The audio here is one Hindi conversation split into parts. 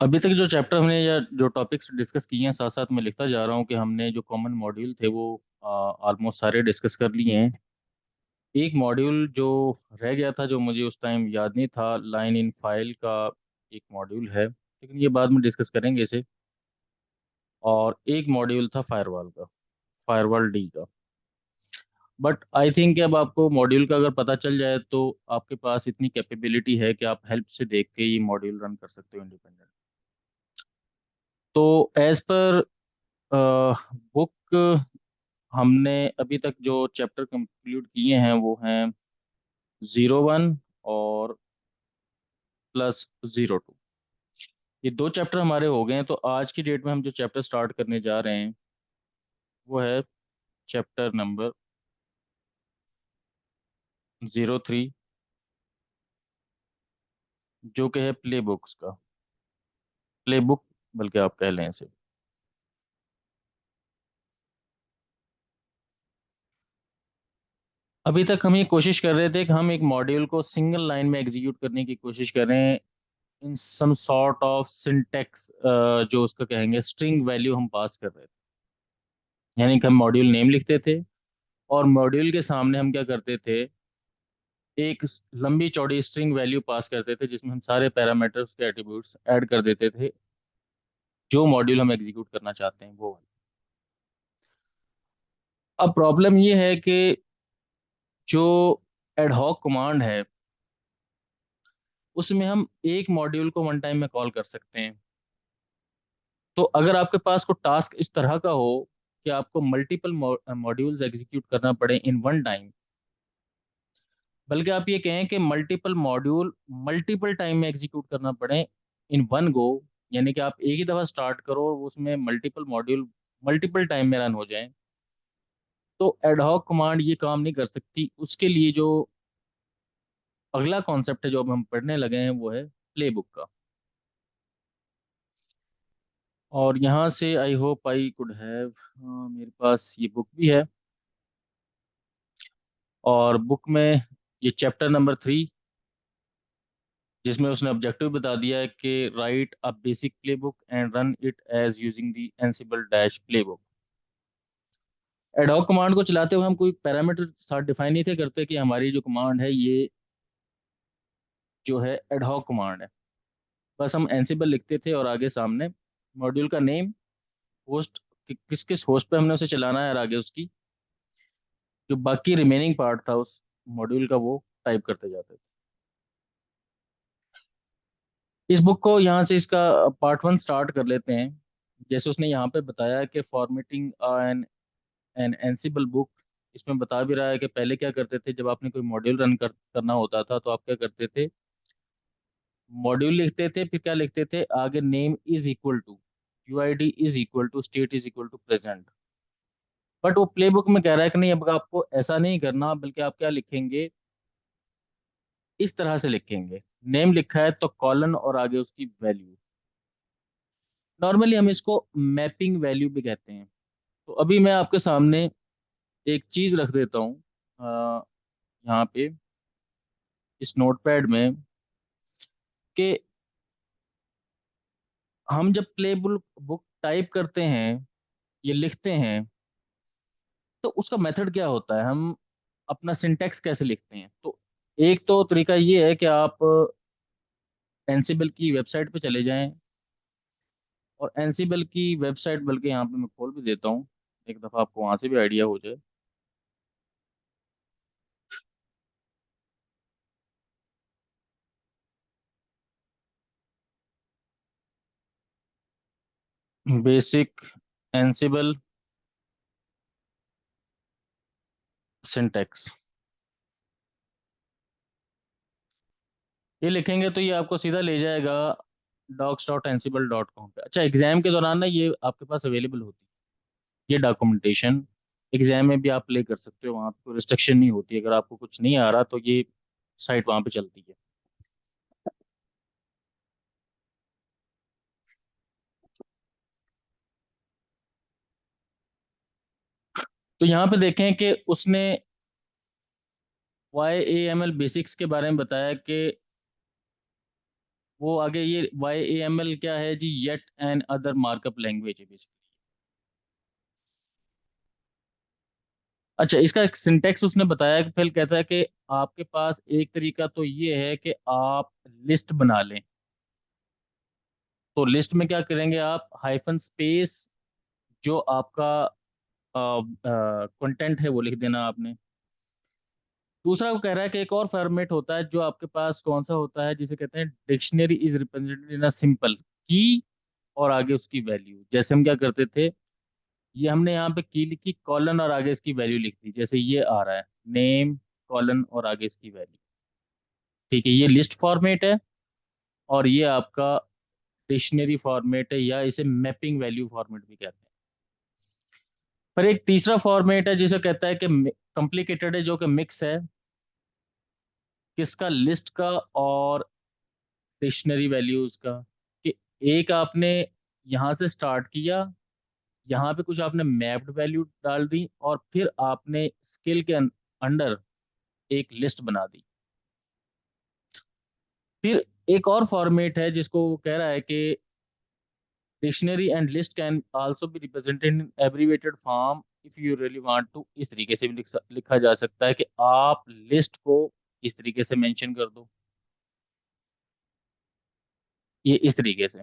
अभी तक जो चैप्टर हमने या जो टॉपिक्स डिस्कस किए हैं, साथ साथ मैं लिखता जा रहा हूँ कि हमने जो कॉमन मॉड्यूल थे वो ऑलमोस्ट सारे डिस्कस कर लिए हैं। एक मॉड्यूल जो रह गया था, जो मुझे उस टाइम याद नहीं था, लाइन इन फाइल का एक मॉड्यूल है, लेकिन ये बाद में डिस्कस करेंगे इसे। और एक मॉड्यूल था फायरवॉल का, फायरवॉल डी का। बट आई थिंक अब आपको मॉड्यूल का अगर पता चल जाए तो आपके पास इतनी कैपेबिलिटी है कि आप हेल्प से देख के ये मॉड्यूल रन कर सकते हो इंडिपेंडेंट। तो एज पर बुक, हमने अभी तक जो चैप्टर कंप्लीट किए हैं वो हैं 01 और +02। ये दो चैप्टर हमारे हो गए हैं। तो आज की डेट में हम जो चैप्टर स्टार्ट करने जा रहे हैं वो है चैप्टर नंबर 03, जो कि है प्ले बुक्स का, प्ले बुक बल्कि आप कह लें इसे। अभी तक हम ये कोशिश कर रहे थे कि हम एक मॉड्यूल को सिंगल लाइन में एग्जीक्यूट करने की कोशिश करें, इन सम सॉर्ट ऑफ सिंटेक्स, जो उसका कहेंगे स्ट्रिंग वैल्यू हम पास कर रहे थे। यानी कि हम मॉड्यूल नेम लिखते थे और मॉड्यूल के सामने हम क्या करते थे, एक लंबी चौड़ी स्ट्रिंग वैल्यू पास करते थे, जिसमें हम सारे पैरामीटर्स के एट्रीब्यूट्स ऐड कर देते थे, जो मॉड्यूल हम एग्जीक्यूट करना चाहते हैं वो वाला। अब प्रॉब्लम ये है कि जो एडहॉक कमांड है उसमें हम एक मॉड्यूल को वन टाइम में कॉल कर सकते हैं। तो अगर आपके पास कोई टास्क इस तरह का हो कि आपको मल्टीपल मॉड्यूल्स एग्जीक्यूट करना पड़े इन वन टाइम, बल्कि आप ये कहें कि मल्टीपल मॉड्यूल मल्टीपल टाइम में एग्जीक्यूट करना पड़े इन वन गो, यानी कि आप एक ही दफ़ा स्टार्ट करो और उसमें मल्टीपल मॉड्यूल मल्टीपल टाइम में रन हो जाएं, तो एडहॉक कमांड ये काम नहीं कर सकती। उसके लिए जो अगला कॉन्सेप्ट है जो अब हम पढ़ने लगे हैं वो है प्ले बुक का। और यहाँ से I hope I could have, मेरे पास ये बुक भी है। और बुक में ये चैप्टर नंबर 3, जिसमें उसने ऑब्जेक्टिव बता दिया है कि write a basic play book and run it as using the Ansible dash play book. Ad hoc command को चलाते हुए हम कोई पैरामीटर साथ डिफाइन नहीं थे करते कि हमारी जो कमांड है ये जो है एडहॉक कमांड है। बस हम एंसिबल लिखते थे और आगे सामने मॉड्यूल का नेम, होस्ट, किस किस होस्ट पे हमने उसे चलाना है, और आगे उसकी जो बाकी रिमेनिंग पार्ट था उस मॉड्यूल का वो टाइप करते जाते थे। इस बुक को यहाँ से इसका पार्ट 1 स्टार्ट कर लेते हैं। जैसे उसने यहाँ पे बताया कि formatting an an Ansible book, इसमें बता भी रहा है कि पहले क्या करते थे, जब आपने कोई मॉड्यूल करना होता था तो आप क्या करते थे, मॉड्यूल लिखते थे, फिर क्या लिखते थे आगे, name is equal to UID is equal to state is equal to present. But वो प्ले बुक में कह रहा है कि नहीं, अब आपको ऐसा नहीं करना, बल्कि आप क्या लिखेंगे, इस तरह से लिखेंगे, नेम लिखा है तो कॉलन और आगे उसकी वैल्यू। नॉर्मली हम इसको मैपिंग वैल्यू भी कहते हैं। तो अभी मैं आपके सामने एक चीज रख देता हूँ यहाँ पे इस नोटपैड में, कि हम जब प्ले बुक बुक टाइप करते हैं, ये लिखते हैं, तो उसका मेथड क्या होता है, हम अपना सिंटेक्स कैसे लिखते हैं। तो एक तो तरीका ये है कि आप एनसीबल की वेबसाइट पे चले जाएं, और एनसीबल की वेबसाइट, बल्कि यहाँ पे मैं खोल भी देता हूँ, एक दफ़ा आपको वहाँ से भी आइडिया हो जाए। बेसिक एनसीबल सिंटेक्स, ये लिखेंगे तो ये आपको सीधा ले जाएगा docs.ansible.com पे। अच्छा, एग्जाम के दौरान ना ये आपके पास अवेलेबल होती है, ये डॉक्यूमेंटेशन एग्जाम में भी आप प्ले कर सकते हो, वहाँ पे कोई रिस्ट्रिक्शन नहीं होती। अगर आपको कुछ नहीं आ रहा तो ये साइट वहाँ पे चलती है। तो यहाँ पे देखें कि उसने YAML बेसिक्स के बारे में बताया कि वो आगे ये YAML क्या है जी, yet another markup language है बेसिकली। अच्छा, इसका एक सिंटेक्स उसने बताया कि फिर कहता है कि आपके पास एक तरीका तो ये है कि आप लिस्ट बना लें। तो लिस्ट में क्या करेंगे आप, हाइफन स्पेस, जो आपका कंटेंट है वो लिख देना आपने। दूसरा वो कह रहा है कि एक और फॉर्मेट होता है जो आपके पास कौन सा होता है, जिसे कहते हैं dictionary is represented in a simple की, और आगे उसकी वैल्यू। जैसे हम क्या करते थे, ये हमने यहाँ पे की लिखी, कॉलन और आगे इसकी वैल्यू लिख दी, जैसे ये आ रहा है नेम कॉलन और आगे इसकी वैल्यू। ठीक है, ये लिस्ट फॉर्मेट है, और ये आपका डिक्शनरी फॉर्मेट है, या इसे मैपिंग वैल्यू फॉर्मेट भी कहते हैं। पर एक तीसरा फॉर्मेट है जिसे कहता है कि कॉम्प्लिकेटेड है, जो कि मिक्स है किसका, लिस्ट का और डिक्शनरी वैल्यूज का। कि एक आपने यहाँ से स्टार्ट किया, यहाँ पे कुछ आपने मैप्ड वैल्यू डाल दी, और फिर आपने स्किल के अंडर एक लिस्ट बना दी। फिर एक और फॉर्मेट है जिसको वो कह रहा है कि dictionary and list can also be represented in abbreviated form if you really want to. इस तरीके से भी लिखा जा सकता है कि आप लिस्ट को इस तरीके से मेंशन कर दो, ये इस तरीके से।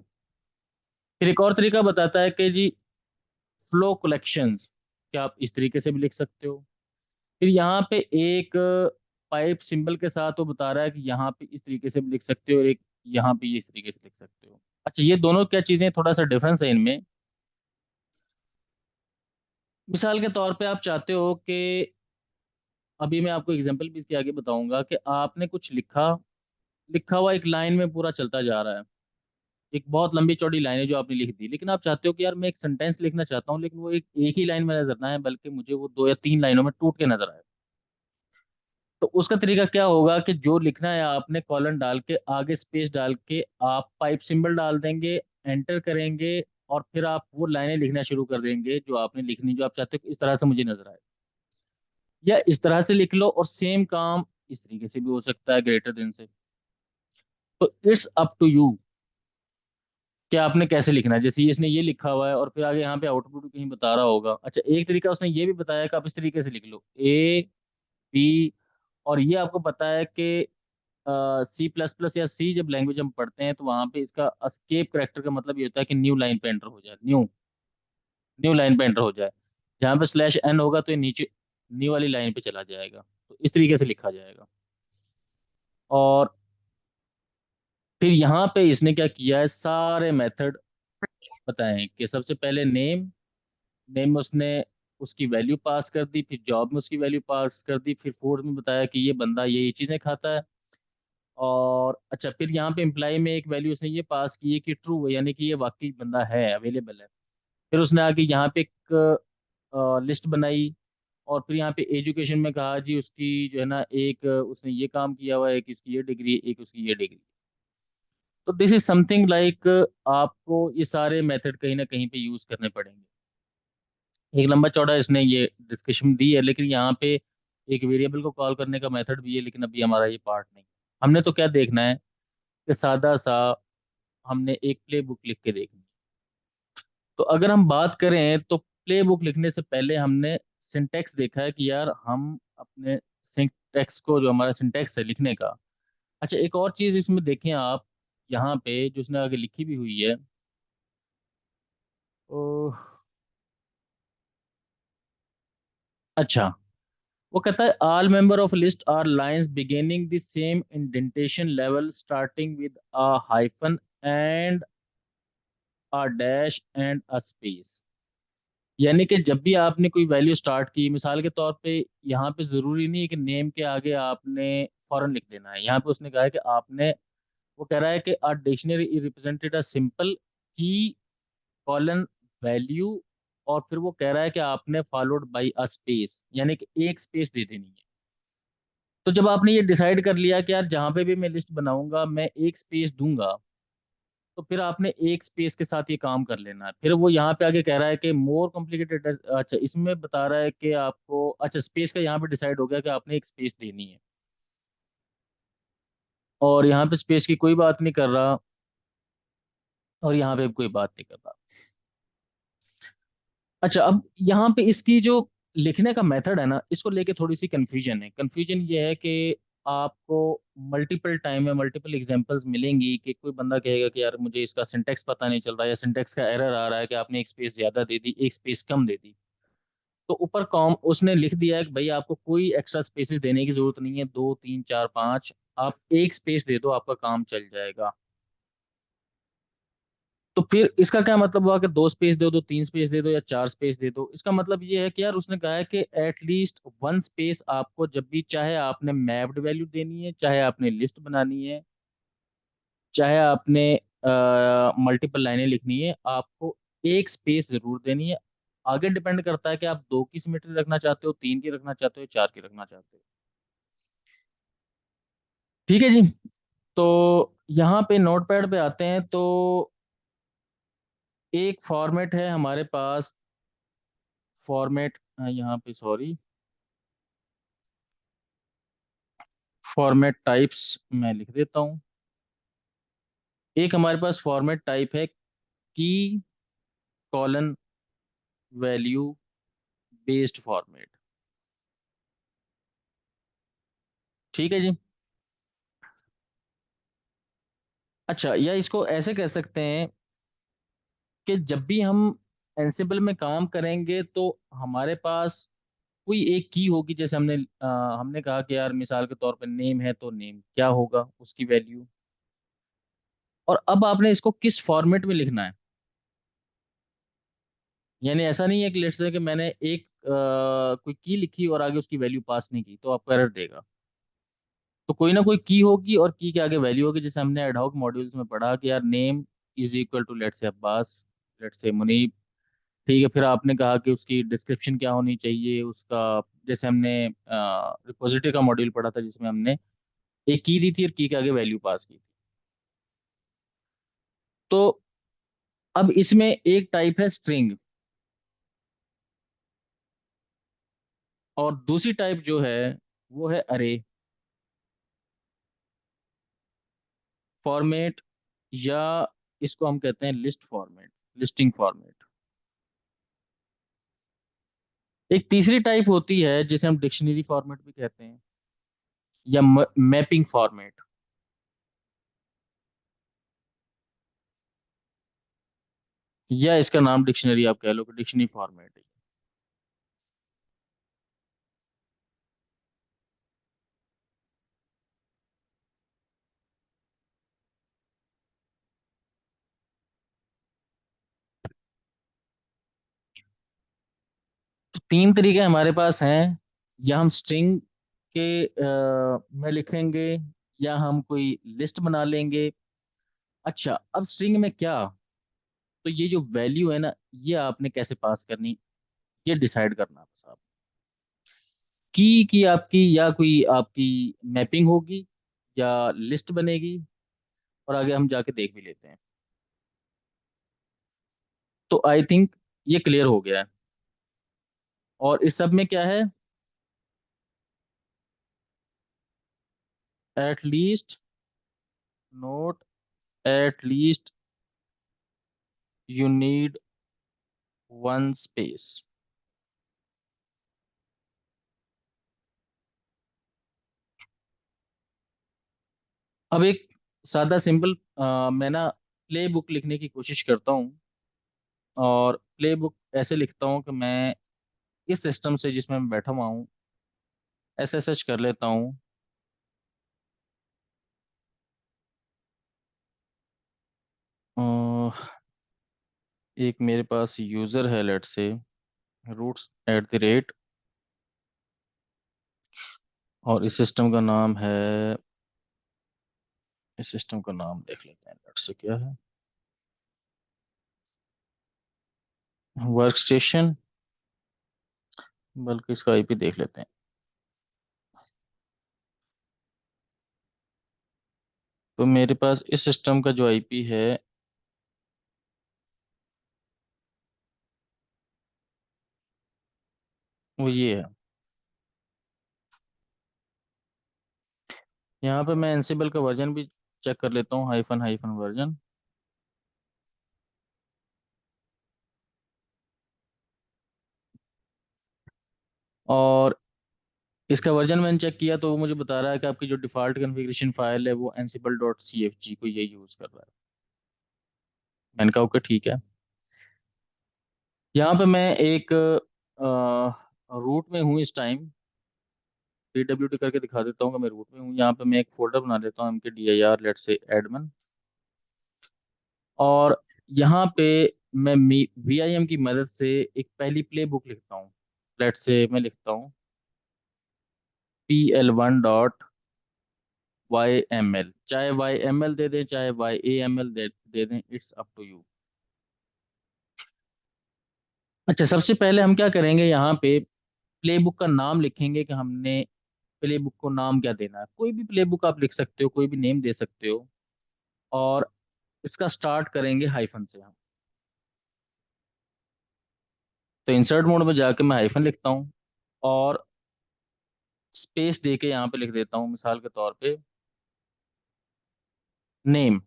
फिर एक और तरीका बताता है कि जी फ्लो कलेक्शंस, क्या आप इस तरीके से भी लिख सकते हो। फिर यहाँ पे एक पाइप सिंबल के साथ वो बता रहा है कि यहाँ पे इस तरीके से भी लिख सकते हो, और एक यहाँ पे ये इस तरीके से लिख सकते हो। अच्छा, ये दोनों क्या चीज़ें, थोड़ा सा डिफरेंस है इनमें। मिसाल के तौर पे आप चाहते हो कि, अभी मैं आपको एग्जांपल भी इसके आगे बताऊंगा, कि आपने कुछ लिखा, लिखा हुआ एक लाइन में पूरा चलता जा रहा है, एक बहुत लंबी चौड़ी लाइन है जो आपने लिख दी, लेकिन आप चाहते हो कि यार मैं एक सेंटेंस लिखना चाहता हूँ, लेकिन वो एक ही लाइन में नजर ना है, बल्कि मुझे वो 2 या 3 लाइनों में टूट के नजर आए। तो उसका तरीका क्या होगा कि जो लिखना है आपने, कॉलन डाल के आगे स्पेस डाल के आप पाइप सिंबल डाल देंगे, एंटर करेंगे, और फिर आप वो लाइनें लिखना शुरू कर देंगे जो आपने लिखनी, जो आप चाहते हो कि इस तरह से मुझे नजर आए। या इस तरह से लिख लो, और सेम काम इस तरीके से भी हो सकता है, ग्रेटर देन से। तो इट्स अप टू यू कि आपने कैसे लिखना है। जैसे इसने ये लिखा हुआ है, और फिर आगे यहाँ पे आउटपुट कहीं बता रहा होगा। अच्छा, एक तरीका उसने ये भी बताया कि आप इस तरीके से लिख लो A B, और ये आपको पता है कि C++ या सी जब लैंग्वेज हम पढ़ते हैं, तो वहां पे इसका एस्केप करेक्टर का मतलब ये होता है कि न्यू लाइन पे एंटर हो जाए, न्यू न्यू लाइन पे एंटर हो जाए। जहाँ पे /n होगा तो ये नीचे न्यू वाली लाइन पे चला जाएगा, तो इस तरीके से लिखा जाएगा। और फिर यहाँ पे इसने क्या किया है, सारे मेथड बताएं कि सबसे पहले नेम, नेम में उसने उसकी वैल्यू पास कर दी, फिर जॉब में उसकी वैल्यू पास कर दी, फिर फोर्थ में बताया कि ये बंदा ये चीज़ें खाता है। और अच्छा, फिर यहाँ पे एम्प्लॉय में एक वैल्यू उसने ये पास की है कि ट्रू है, यानी कि ये वाकई बंदा है, अवेलेबल है। फिर उसने आगे यहाँ पे एक लिस्ट बनाई, और फिर यहाँ पे एजुकेशन में कहा जी उसकी जो है ना, एक उसने ये काम किया हुआ है, एक इसकी ये डिग्री, एक उसकी ये डिग्री। तो दिस इज समथिंग लाइक, आपको ये सारे मेथड कहीं ना कहीं पे यूज करने पड़ेंगे। एक लंबा चौड़ा इसने ये डिस्कशन दी है, लेकिन यहाँ पे एक वेरिएबल को कॉल करने का मेथड भी है, लेकिन अभी हमारा ये पार्ट नहीं। हमने तो क्या देखना है कि सादा सा हमने एक प्ले बुक लिख के देखनी है। तो अगर हम बात करें तो प्ले बुक लिखने से पहले हमने सिंटेक्स देखा है कि यार हम अपने सिंटेक्स को, जो हमारा सिंटेक्स है लिखने का। अच्छा, एक और चीज इसमें देखें आप, यहाँ पे जो उसने आगे लिखी भी हुई है। ओह, अच्छा, वो कहता है all member of list are lines beginning the same indentation level starting with a hyphen and a dash and a space. यानी कि जब भी आपने कोई वैल्यू स्टार्ट की, मिसाल के तौर पे यहाँ पे जरूरी नहीं है कि नेम के आगे आपने फॉरन लिख देना है। यहाँ पे उसने कहा है कि आपने, वो कह रहा है कि a dictionary represented a simple की कॉलन वैल्यू, और फिर वो कह रहा है कि आपने फॉलोड बाई अ स्पेस, यानी कि एक स्पेस दे देनी है। तो जब आपने ये डिसाइड कर लिया कि यार जहाँ पे भी मैं लिस्ट बनाऊंगा मैं एक स्पेस दूंगा, तो फिर आपने एक स्पेस के साथ ये काम कर लेना है। फिर वो यहाँ पे आगे कह रहा है कि मोर कॉम्प्लिकेटेड, अच्छा इसमें बता रहा है कि आपको, अच्छा स्पेस का यहाँ पे डिसाइड हो गया कि आपने एक स्पेस देनी है, और यहाँ पे स्पेस की कोई बात नहीं कर रहा। और यहाँ पे कोई बात नहीं करता। अच्छा, अब यहाँ पे इसकी जो लिखने का मेथड है ना, इसको लेके थोड़ी सी कंफ्यूजन है। कंफ्यूजन ये है कि आपको मल्टीपल टाइम में मल्टीपल एग्जांपल्स मिलेंगी कि कोई बंदा कहेगा कि यार मुझे इसका सिंटेक्स पता नहीं चल रहा, या सिंटेक्स का एरर आ रहा है कि आपने एक स्पेस ज्यादा दे दी, एक स्पेस कम दे दी। तो ऊपर कॉम उसने लिख दिया है कि भाई आपको कोई एक्स्ट्रा स्पेसेस देने की जरूरत नहीं है, 2 3 4 5, आप एक स्पेस दे दो, आपका काम चल जाएगा। तो फिर इसका क्या मतलब हुआ कि 2 स्पेस दे दो, 3 स्पेस दे दो, या 4 स्पेस दे दो? इसका मतलब ये है कि यार उसने कहा है कि एटलीस्ट 1 स्पेस आपको जब भी, चाहे आपने मैप्ड वैल्यू देनी है, चाहे आपने लिस्ट बनानी है, चाहे आपने मल्टीपल लाइनें लिखनी है, आपको एक स्पेस जरूर देनी है। आगे डिपेंड करता है कि आप 2 की सिमेट्री रखना चाहते हो, 3 की रखना चाहते हो, 4 की रखना चाहते हो। ठीक है जी। तो यहाँ पे नोटपैड पे आते हैं। तो एक फॉर्मेट है हमारे पास, फॉर्मेट, यहाँ पे सॉरी, फॉर्मेट टाइप्स मैं लिख देता हूँ। एक हमारे पास फॉर्मेट टाइप है की कॉलन वैल्यू बेस्ड फॉर्मेट। ठीक है जी। अच्छा, या इसको ऐसे कह सकते हैं कि जब भी हम एंसिबल में काम करेंगे तो हमारे पास कोई एक की होगी। जैसे हमने कहा कि यार मिसाल के तौर पे नेम है, तो नेम क्या होगा उसकी वैल्यू। और अब आपने इसको किस फॉर्मेट में लिखना है। यानी ऐसा नहीं है कि लेट्स से कि मैंने एक कोई की लिखी और आगे उसकी वैल्यू पास नहीं की तो आपको एरर देगा। तो कोई ना कोई की होगी और की के आगे वैल्यू होगी। जैसे हमने एडहॉक मॉड्यूल्स में पढ़ा कि यार name is equal to let's say Abbas, let's say Munib. ठीक है, फिर आपने कहा कि उसकी डिस्क्रिप्शन क्या होनी चाहिए उसका। जैसे हमने रिपोजिटरी का मॉड्यूल पढ़ा था जिसमें हमने एक की दी थी और की के आगे वैल्यू पास की थी। तो अब इसमें एक टाइप है स्ट्रिंग, और दूसरी टाइप जो है वो है अरे फॉर्मेट, या इसको हम कहते हैं लिस्ट फॉर्मेट, लिस्टिंग फॉर्मेट। एक तीसरी टाइप होती है जिसे हम डिक्शनरी फॉर्मेट भी कहते हैं, या मैपिंग फॉर्मेट, या इसका नाम डिक्शनरी आप कह लो कि डिक्शनरी फॉर्मेट है। तो 3 तरीके हमारे पास हैं। या हम स्ट्रिंग के में लिखेंगे, या हम कोई लिस्ट बना लेंगे। अच्छा, अब स्ट्रिंग में क्या, तो ये जो वैल्यू है ना, ये आपने कैसे पास करनी, ये डिसाइड करना है बस आप। की आपकी या कोई आपकी मैपिंग होगी, या लिस्ट बनेगी, और आगे हम जाके देख भी लेते हैं। तो आई थिंक ये क्लियर हो गया है। और इस सब में क्या है, at least, note, at least you need 1 space. अब एक सादा सिंपल, मैं ना प्ले बुक लिखने की कोशिश करता हूँ। और प्ले बुक ऐसे लिखता हूँ कि मैं इस सिस्टम से जिसमें मैं बैठा हुआ हूँ SSH कर लेता हूँ। अ, एक मेरे पास यूज़र है, लेट से रूट्स एट द रेट, और इस सिस्टम का नाम है, इस सिस्टम का नाम देख लेते हैं लेट से क्या है, वर्क स्टेशन। बल्कि इसका आईपी देख लेते हैं। तो मेरे पास इस सिस्टम का जो आईपी है वो ये है। यहाँ पे मैं एनसिबल का वर्जन भी चेक कर लेता हूँ, हाइफन हाइफन वर्जन। और इसका वर्जन मैंने चेक किया तो वो मुझे बता रहा है कि आपकी जो डिफ़ॉल्ट कॉन्फ़िगरेशन फाइल है वो ansible.cfg को ये यूज़ कर रहा है। मैंने कहा ओके ठीक है। यहाँ पे मैं एक रूट में हूँ इस टाइम। pwd करके दिखा देता हूँ कि मैं रूट में हूँ। यहाँ पे मैं एक फोल्डर बना लेता हूँ mkdir लेट्स से एडमिन। और यहाँ पे मैं वीआईएम की मदद से एक पहली प्ले बुक लिखता हूँ। लेट्स से मैं लिखता हूँ pl1.yml, चाहे yml दे दें चाहे yaml दे दें, इट्स अप टू यू। अच्छा, सबसे पहले हम क्या करेंगे, यहाँ पे प्ले बुक का नाम लिखेंगे कि हमने प्ले बुक को नाम क्या देना है। कोई भी प्ले बुक आप लिख सकते हो, कोई भी नेम दे सकते हो। और इसका स्टार्ट करेंगे हाइफन से हम। तो इंसर्ट मोड में जाके मैं हाइफन लिखता हूँ और स्पेस दे के यहाँ पे लिख देता हूँ मिसाल के तौर पे नेम।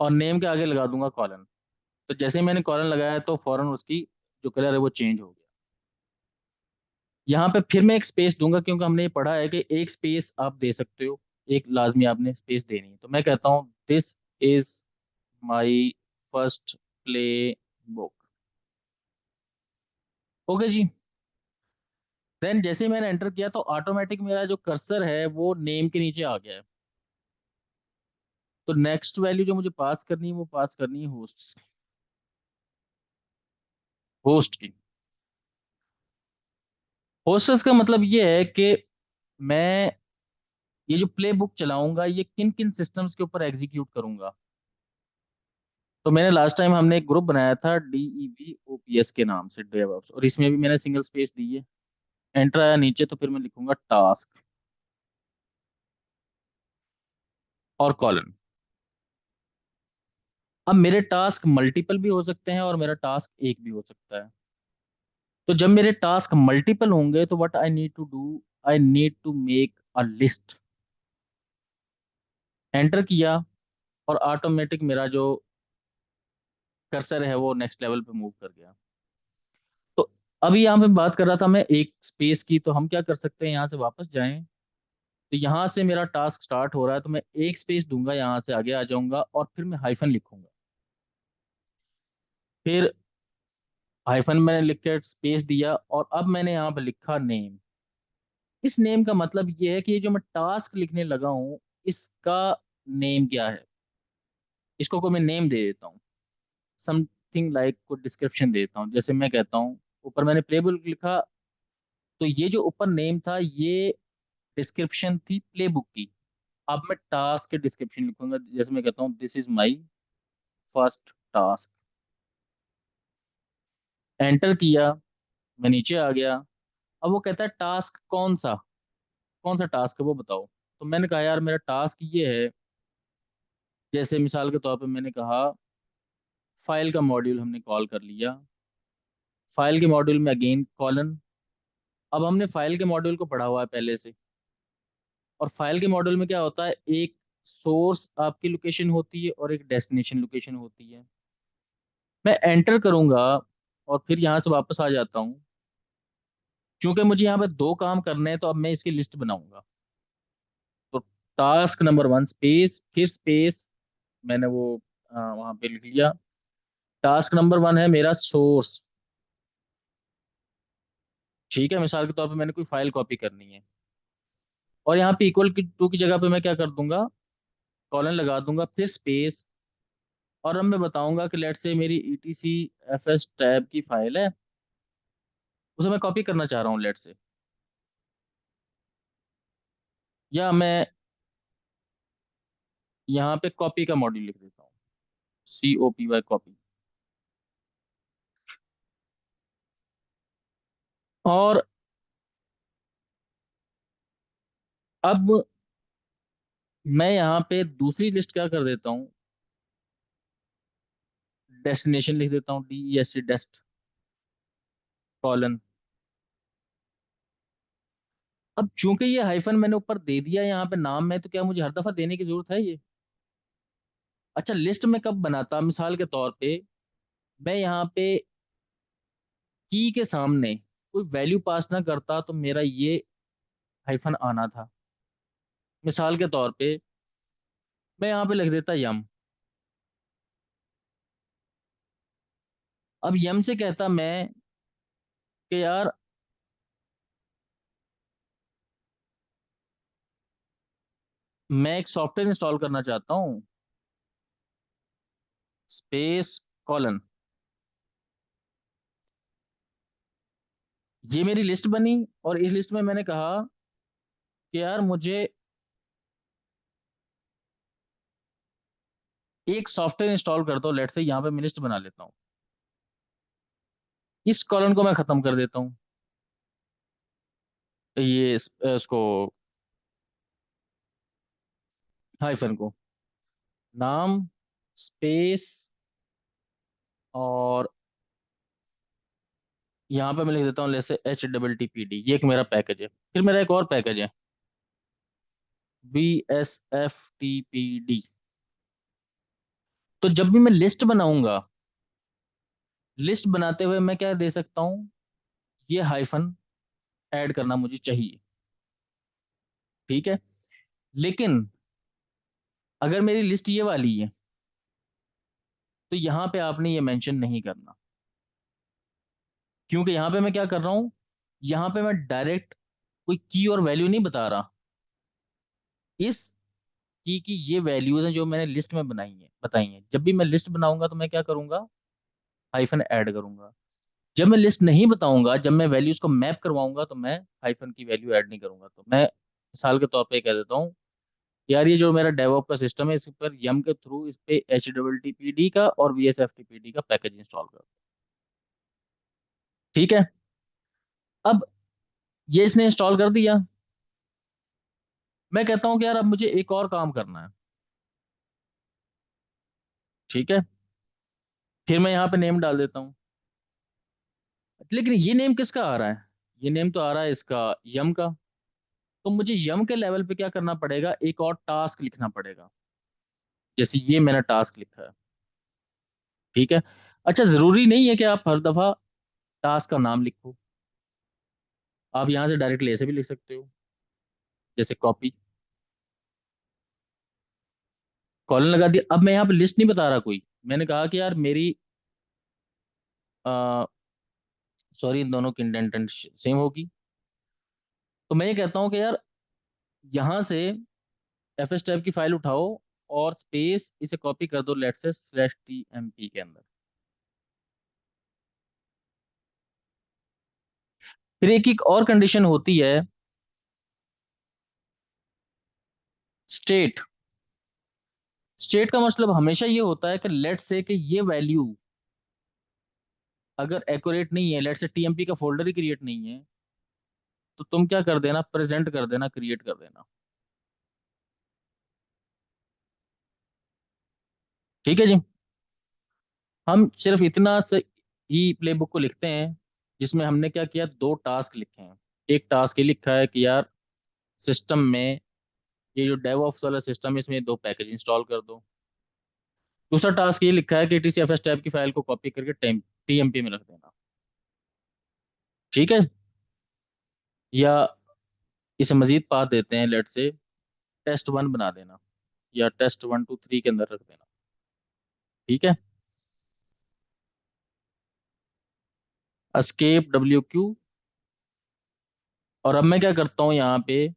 और नेम के आगे लगा दूंगा कॉलन। तो जैसे ही मैंने कॉलन लगाया तो फौरन उसकी जो कलर है वो चेंज हो गया। यहाँ पे फिर मैं एक स्पेस दूंगा क्योंकि हमने ये पढ़ा है कि एक स्पेस आप दे सकते हो, एक लाजमी आपने स्पेस देनी है। तो मैं कहता हूँ this is my first play book. Okay जी। देन जैसे ही मैंने एंटर किया तो ऑटोमेटिक मेरा जो कर्सर है वो नेम के नीचे आ गया है। तो नेक्स्ट वैल्यू जो मुझे पास करनी है वो पास करनी है होस्ट की। होस्टेस का मतलब ये है कि मैं ये जो प्ले बुक चलाऊंगा ये किन किन सिस्टम्स के ऊपर एग्जीक्यूट करूंगा। तो मैंने लास्ट टाइम हमने एक ग्रुप बनाया था DEVOPS के नाम से, डेवऑप्स, और इसमें भी मैंने सिंगल स्पेस दी है। एंटर आया नीचे तो फिर मैं लिखूंगा टास्क और कॉलन। अब मेरे टास्क मल्टीपल भी हो सकते हैं और मेरा टास्क एक भी हो सकता है। तो जब मेरे टास्क मल्टीपल होंगे तो what I need to do, I need to make a list. Enter किया और ऑटोमेटिक मेरा जो कर्सर है वो नेक्स्ट लेवल पे मूव कर गया। तो अभी यहाँ पे बात कर रहा था मैं एक स्पेस की, तो हम क्या कर सकते हैं, यहाँ से वापस जाएं। तो यहाँ से मेरा टास्क स्टार्ट हो रहा है तो मैं एक स्पेस दूंगा, यहाँ से आगे आ जाऊंगा और फिर मैं हाइफन लिखूंगा। फिर हाइफन मैंने लिख के स्पेस दिया और अब मैंने यहाँ पे लिखा नेम। इस नेम का मतलब ये है कि ये जो मैं टास्क लिखने लगा हूँ इसका नेम क्या है। इसको कोई मैं नेम दे देता हूँ, समथिंग लाइक कोई डिस्क्रिप्शन देता हूँ। जैसे मैं कहता हूँ ऊपर मैंने प्लेबुक लिखा, तो ये जो ऊपर नेम था ये डिस्क्रिप्शन थी प्लेबुक की। अब मैं टास्क के डिस्क्रिप्शन लिखूंगा, जैसे मैं कहता हूँ this is my first task. Enter किया, मैं नीचे आ गया। अब वो कहता है टास्क कौन सा टास्क है वो बताओ। तो मैंने कहा यार मेरा टास्क ये है, जैसे मिसाल के तौर पे मैंने कहा फाइल का मॉड्यूल हमने कॉल कर लिया। फाइल के मॉड्यूल में अगेन कॉलन। अब हमने फाइल के मॉड्यूल को पढ़ा हुआ है पहले से। और फाइल के मॉड्यूल में क्या होता है, एक सोर्स आपकी लोकेशन होती है और एक डेस्टिनेशन लोकेशन होती है। मैं एंटर करूंगा और फिर यहाँ से वापस आ जाता हूँ। क्योंकि मुझे यहाँ पे दो काम करने हैं तो अब मैं इसकी लिस्ट बनाऊंगा। तो टास्क नंबर 1 स्पेस, फिर स्पेस, मैंने वो वहां पे लिख लिया। टास्क नंबर 1 है मेरा सोर्स। ठीक है, मिसाल के तौर पे मैंने कोई फाइल कॉपी करनी है और यहाँ पे इक्वल टू की जगह पे मैं क्या कर दूंगा, कॉलन लगा दूंगा, फिर स्पेस। और अब मैं बताऊंगा कि लेट से मेरी ETC FS टैब की फाइल है, उसे मैं कॉपी करना चाह रहा हूँ लेट से। या मैं यहाँ पे कॉपी का मॉड्यूल लिख देता हूँ, COPY कॉपी। और अब मैं यहाँ पे दूसरी लिस्ट क्या कर देता हूँ, डेस्टिनेशन लिख देता हूँ, DEST डेस्ट कॉलन। अब चूंकि ये हाइफन मैंने ऊपर दे दिया यहाँ पे नाम में, तो क्या मुझे हर दफा देने की जरूरत है ये। अच्छा, लिस्ट में कब बनाता, मिसाल के तौर पे मैं यहाँ पे की के सामने कोई वैल्यू पास ना करता तो मेरा ये हाइफन आना था। मिसाल के तौर पे मैं यहाँ पे लिख देता यम। अब यम से कहता मैं कि यार मैं एक सॉफ्टवेयर इंस्टॉल करना चाहता हूँ, स्पेस कॉलन, ये मेरी लिस्ट बनी। और इस लिस्ट में मैंने कहा कि यार मुझे एक सॉफ्टवेयर इंस्टॉल कर दो, लेट से यहाँ पे मैं लिस्ट बना लेता हूँ। इस कॉलन को मैं खत्म कर देता हूँ, ये इसको हाइफन को, नाम, स्पेस, और यहाँ पे मैं लिख देता हूँ जैसे HTTPD। ये एक मेरा पैकेज है। फिर मेरा एक और पैकेज है, VSFTPD। तो जब भी मैं लिस्ट बनाऊंगा, लिस्ट बनाते हुए मैं क्या दे सकता हूँ, ये हाइफन ऐड करना मुझे चाहिए। ठीक है। लेकिन अगर मेरी लिस्ट ये वाली है तो यहाँ पे आपने ये मेंशन नहीं करना, क्योंकि यहाँ पे मैं क्या कर रहा हूँ, यहाँ पे मैं डायरेक्ट कोई की और वैल्यू नहीं बता रहा। इस की ये वैल्यूज हैं जो मैंने लिस्ट में बनाई है, बताई हैं। जब भी मैं लिस्ट बनाऊंगा तो मैं क्या करूंगा, हाइफन ऐड करूंगा। जब मैं लिस्ट नहीं बताऊंगा, जब मैं वैल्यूज को मैप करवाऊंगा, तो मैं हाइफन की वैल्यू ऐड नहीं करूंगा। तो मैं मिसाल के तौर पे कह देता हूँ, यार ये जो मेरा डेवऑप का सिस्टम है, इस पर यम के थ्रू इस पे HTTPD का और VSFTPD का पैकेज इंस्टॉल कर। ठीक है। अब ये इसने इंस्टॉल कर दिया। मैं कहता हूँ कि यार अब मुझे एक और काम करना है। ठीक है। फिर मैं यहाँ पे नेम डाल देता हूँ। लेकिन ये नेम किसका आ रहा है, ये नेम तो आ रहा है इसका, यम का। तो मुझे यम के लेवल पे क्या करना पड़ेगा, एक और टास्क लिखना पड़ेगा, जैसे ये मैंने टास्क लिखा है। ठीक है। अच्छा, जरूरी नहीं है कि आप हर दफा टास्क का नाम लिखो। आप यहाँ से डायरेक्टली ऐसे भी लिख सकते हो, जैसे कॉपी, कॉलन लगा दिया। अब मैं यहाँ पे लिस्ट नहीं बता रहा कोई, मैंने कहा कि यार मेरी, सॉरी, इन दोनों की इंडेंटेंट सेम होगी। तो मैं ये कहता हूँ कि यार यहाँ से FS टाइप की फाइल उठाओ और स्पेस इसे कॉपी कर दो, लेट से /TMP के अंदर। फिर एक एक और कंडीशन होती है, स्टेट। स्टेट का मतलब हमेशा ये होता है कि लेट से कि ये वैल्यू अगर एक्यूरेट नहीं है, लेट से TMP का फोल्डर ही क्रिएट नहीं है, तो तुम क्या कर देना, प्रेजेंट कर देना, क्रिएट कर देना। ठीक है जी। हम सिर्फ इतना से ही प्लेबुक को लिखते हैं, जिसमें हमने क्या किया, दो टास्क लिखे हैं। एक टास्क ये लिखा है कि यार सिस्टम में ये जो डेवऑप्स वाला सिस्टम है, इसमें दो पैकेज इंस्टॉल कर दो। दूसरा टास्क ये लिखा है कि TCFS टैब की फाइल को कॉपी करके TMP में रख देना। ठीक है। या इसे मजीद पाथ देते हैं, लेट से test1 बना देना, या test1 2 3 के अंदर रख देना। ठीक है। escape WQ। और अब मैं क्या करता हूँ यहाँ पे,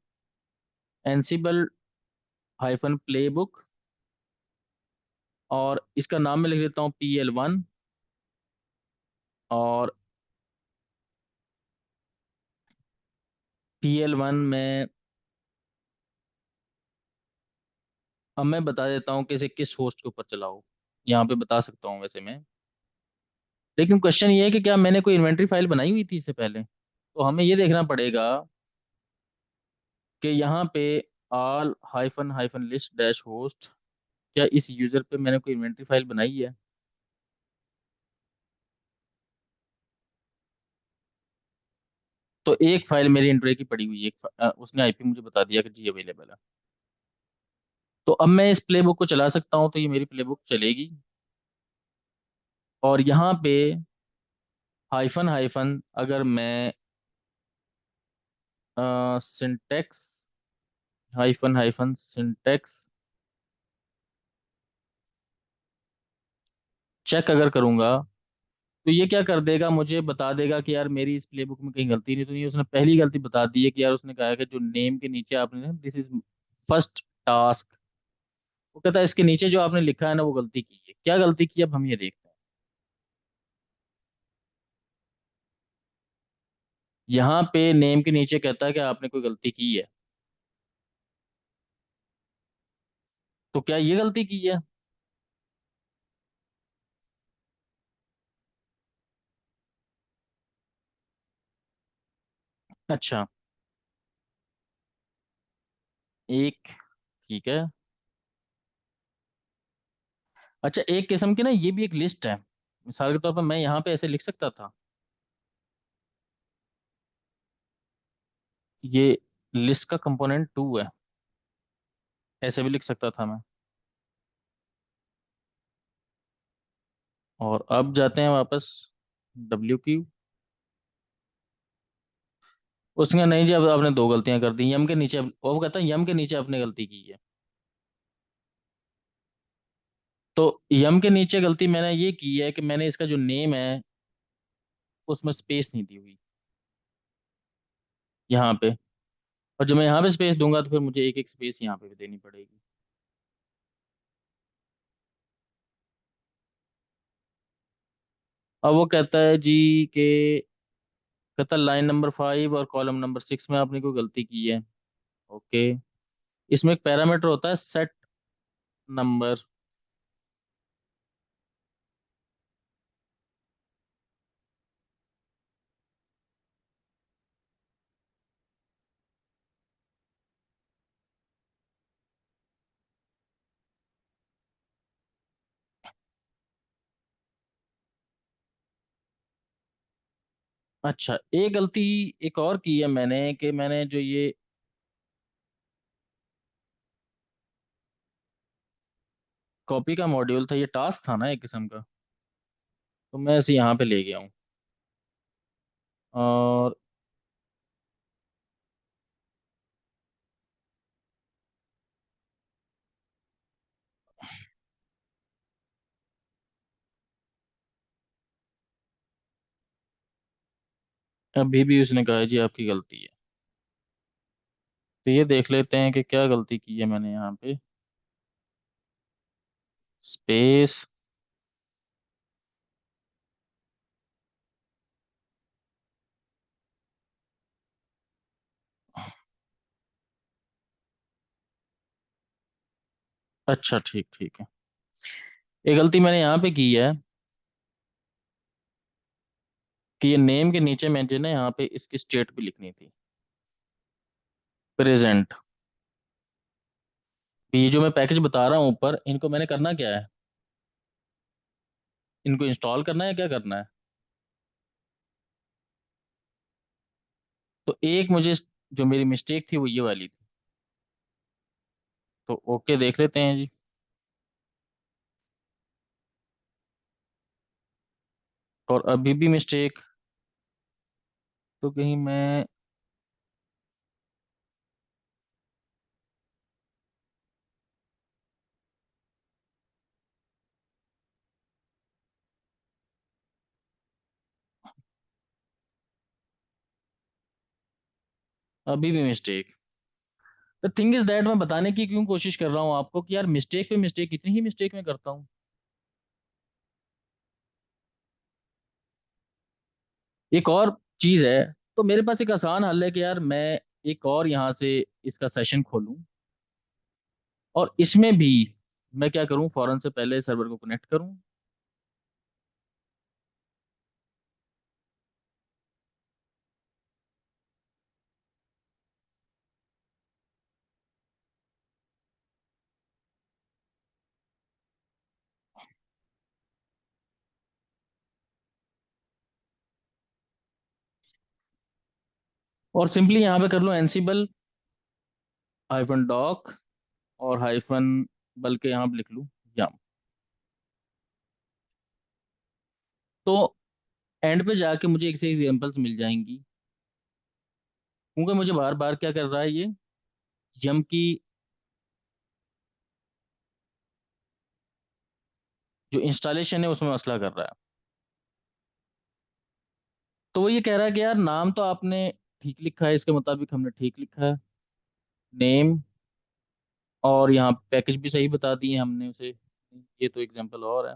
ansible-playbook, और इसका नाम मैं लिख देता हूँ PL1। और PL1 में अब मैं बता देता हूँ कि इसे किस होस्ट के ऊपर चलाओ। यहाँ पे बता सकता हूँ वैसे मैं, लेकिन क्वेश्चन ये है कि क्या मैंने कोई इन्वेंट्री फाइल बनाई हुई थी इससे पहले। तो हमें ये देखना पड़ेगा कि यहाँ पे all hyphen hyphen list dash host, क्या इस यूजर पे मैंने कोई इन्वेंट्री फाइल बनाई है। तो एक फाइल मेरी इंट्री की पड़ी हुई है, उसने IP मुझे बता दिया कि जी अवेलेबल है। तो अब मैं इस प्लेबुक को चला सकता हूँ, तो ये मेरी प्लेबुक चलेगी। और यहाँ पे हाइफन हाइफन अगर मैं syntax hyphen hyphen syntax check अगर करूंगा, तो ये क्या कर देगा, मुझे बता देगा कि यार मेरी इस प्लेबुक में कहीं गलती नहीं, तो ये उसने पहली गलती बता दी है कि यार उसने कहा है कि जो नेम के नीचे आपने दिस इज फर्स्ट टास्क, वो कहता है इसके नीचे जो आपने लिखा है ना वो गलती की है। क्या गलती की, अब हम ये देखते हैं। यहाँ पे नेम के नीचे कहता है कि आपने कोई गलती की है, तो क्या ये गलती की है? अच्छा, एक, ठीक है। अच्छा, एक किस्म की ना ये भी एक लिस्ट है, मिसाल के तौर पर मैं यहाँ पे ऐसे लिख सकता था, ये लिस्ट का कंपोनेंट टू है, ऐसे भी लिख सकता था मैं। और अब जाते हैं वापस डब्ल्यू क्यू। उसने नहीं जी, अब आपने दो गलतियां कर दी यम के नीचे, वो कहता है यम के नीचे आपने गलती की है। तो यम के नीचे गलती मैंने ये की है कि मैंने इसका जो नेम है उसमें स्पेस नहीं दी हुई यहाँ पे, और जब मैं यहाँ पे स्पेस दूंगा तो फिर मुझे एक एक स्पेस यहाँ पे भी देनी पड़ेगी। अब वो कहता है जी कि, कहता लाइन नंबर 5 और कॉलम नंबर 6 में आपने कोई गलती की है। ओके, इसमें एक पैरामीटर होता है सेट नंबर। अच्छा, एक गलती एक और की है मैंने कि मैंने जो ये कॉपी का मॉड्यूल था, ये टास्क था ना एक किस्म का, तो मैं इसे यहाँ पे ले गया हूँ। और अभी भी उसने कहा है जी आपकी गलती है। तो ये देख लेते हैं कि क्या गलती की है मैंने यहाँ पे। स्पेस, अच्छा ठीक ठीक है। एक गलती मैंने यहाँ पे की है कि ये नेम के नीचे मुझे ना यहाँ पे इसकी स्टेट भी लिखनी थी, प्रेजेंट। ये जो मैं पैकेज बता रहा हूँ ऊपर, इनको मैंने करना क्या है, इनको इंस्टॉल करना है, क्या करना है? तो एक मुझे जो मेरी मिस्टेक थी वो ये वाली थी, तो ओके देख लेते हैं जी। और अभी भी मिस्टेक, तो कहीं मैं, अभी भी mistake. The thing is that मैं बताने की क्यों कोशिश कर रहा हूँ आपको कि यार मिस्टेक पे मिस्टेक, कितनी ही मिस्टेक मैं करता हूँ। एक और चीज है, तो मेरे पास एक आसान हल है कि यार मैं एक और यहाँ से इसका सेशन खोलूँ, और इसमें भी मैं क्या करूँ, फौरन से पहले सर्वर को कनेक्ट करूँ। और सिंपली यहाँ पे कर लूँ एनसीबल हाइफन डॉक और हाइफन, बल्कि यहाँ पे लिख लूँ यम। तो एंड पे जाके मुझे एक से एग्जांपल्स मिल जाएंगी, क्योंकि मुझे बार बार क्या कर रहा है ये यम की जो इंस्टॉलेशन है उसमें मसला कर रहा है। तो वो ये कह रहा है कि यार नाम तो आपने ठीक लिखा है, इसके मुताबिक हमने ठीक लिखा है नेम, और यहाँ पैकेज भी सही बता दिए हमने उसे। ये तो एग्जांपल और है।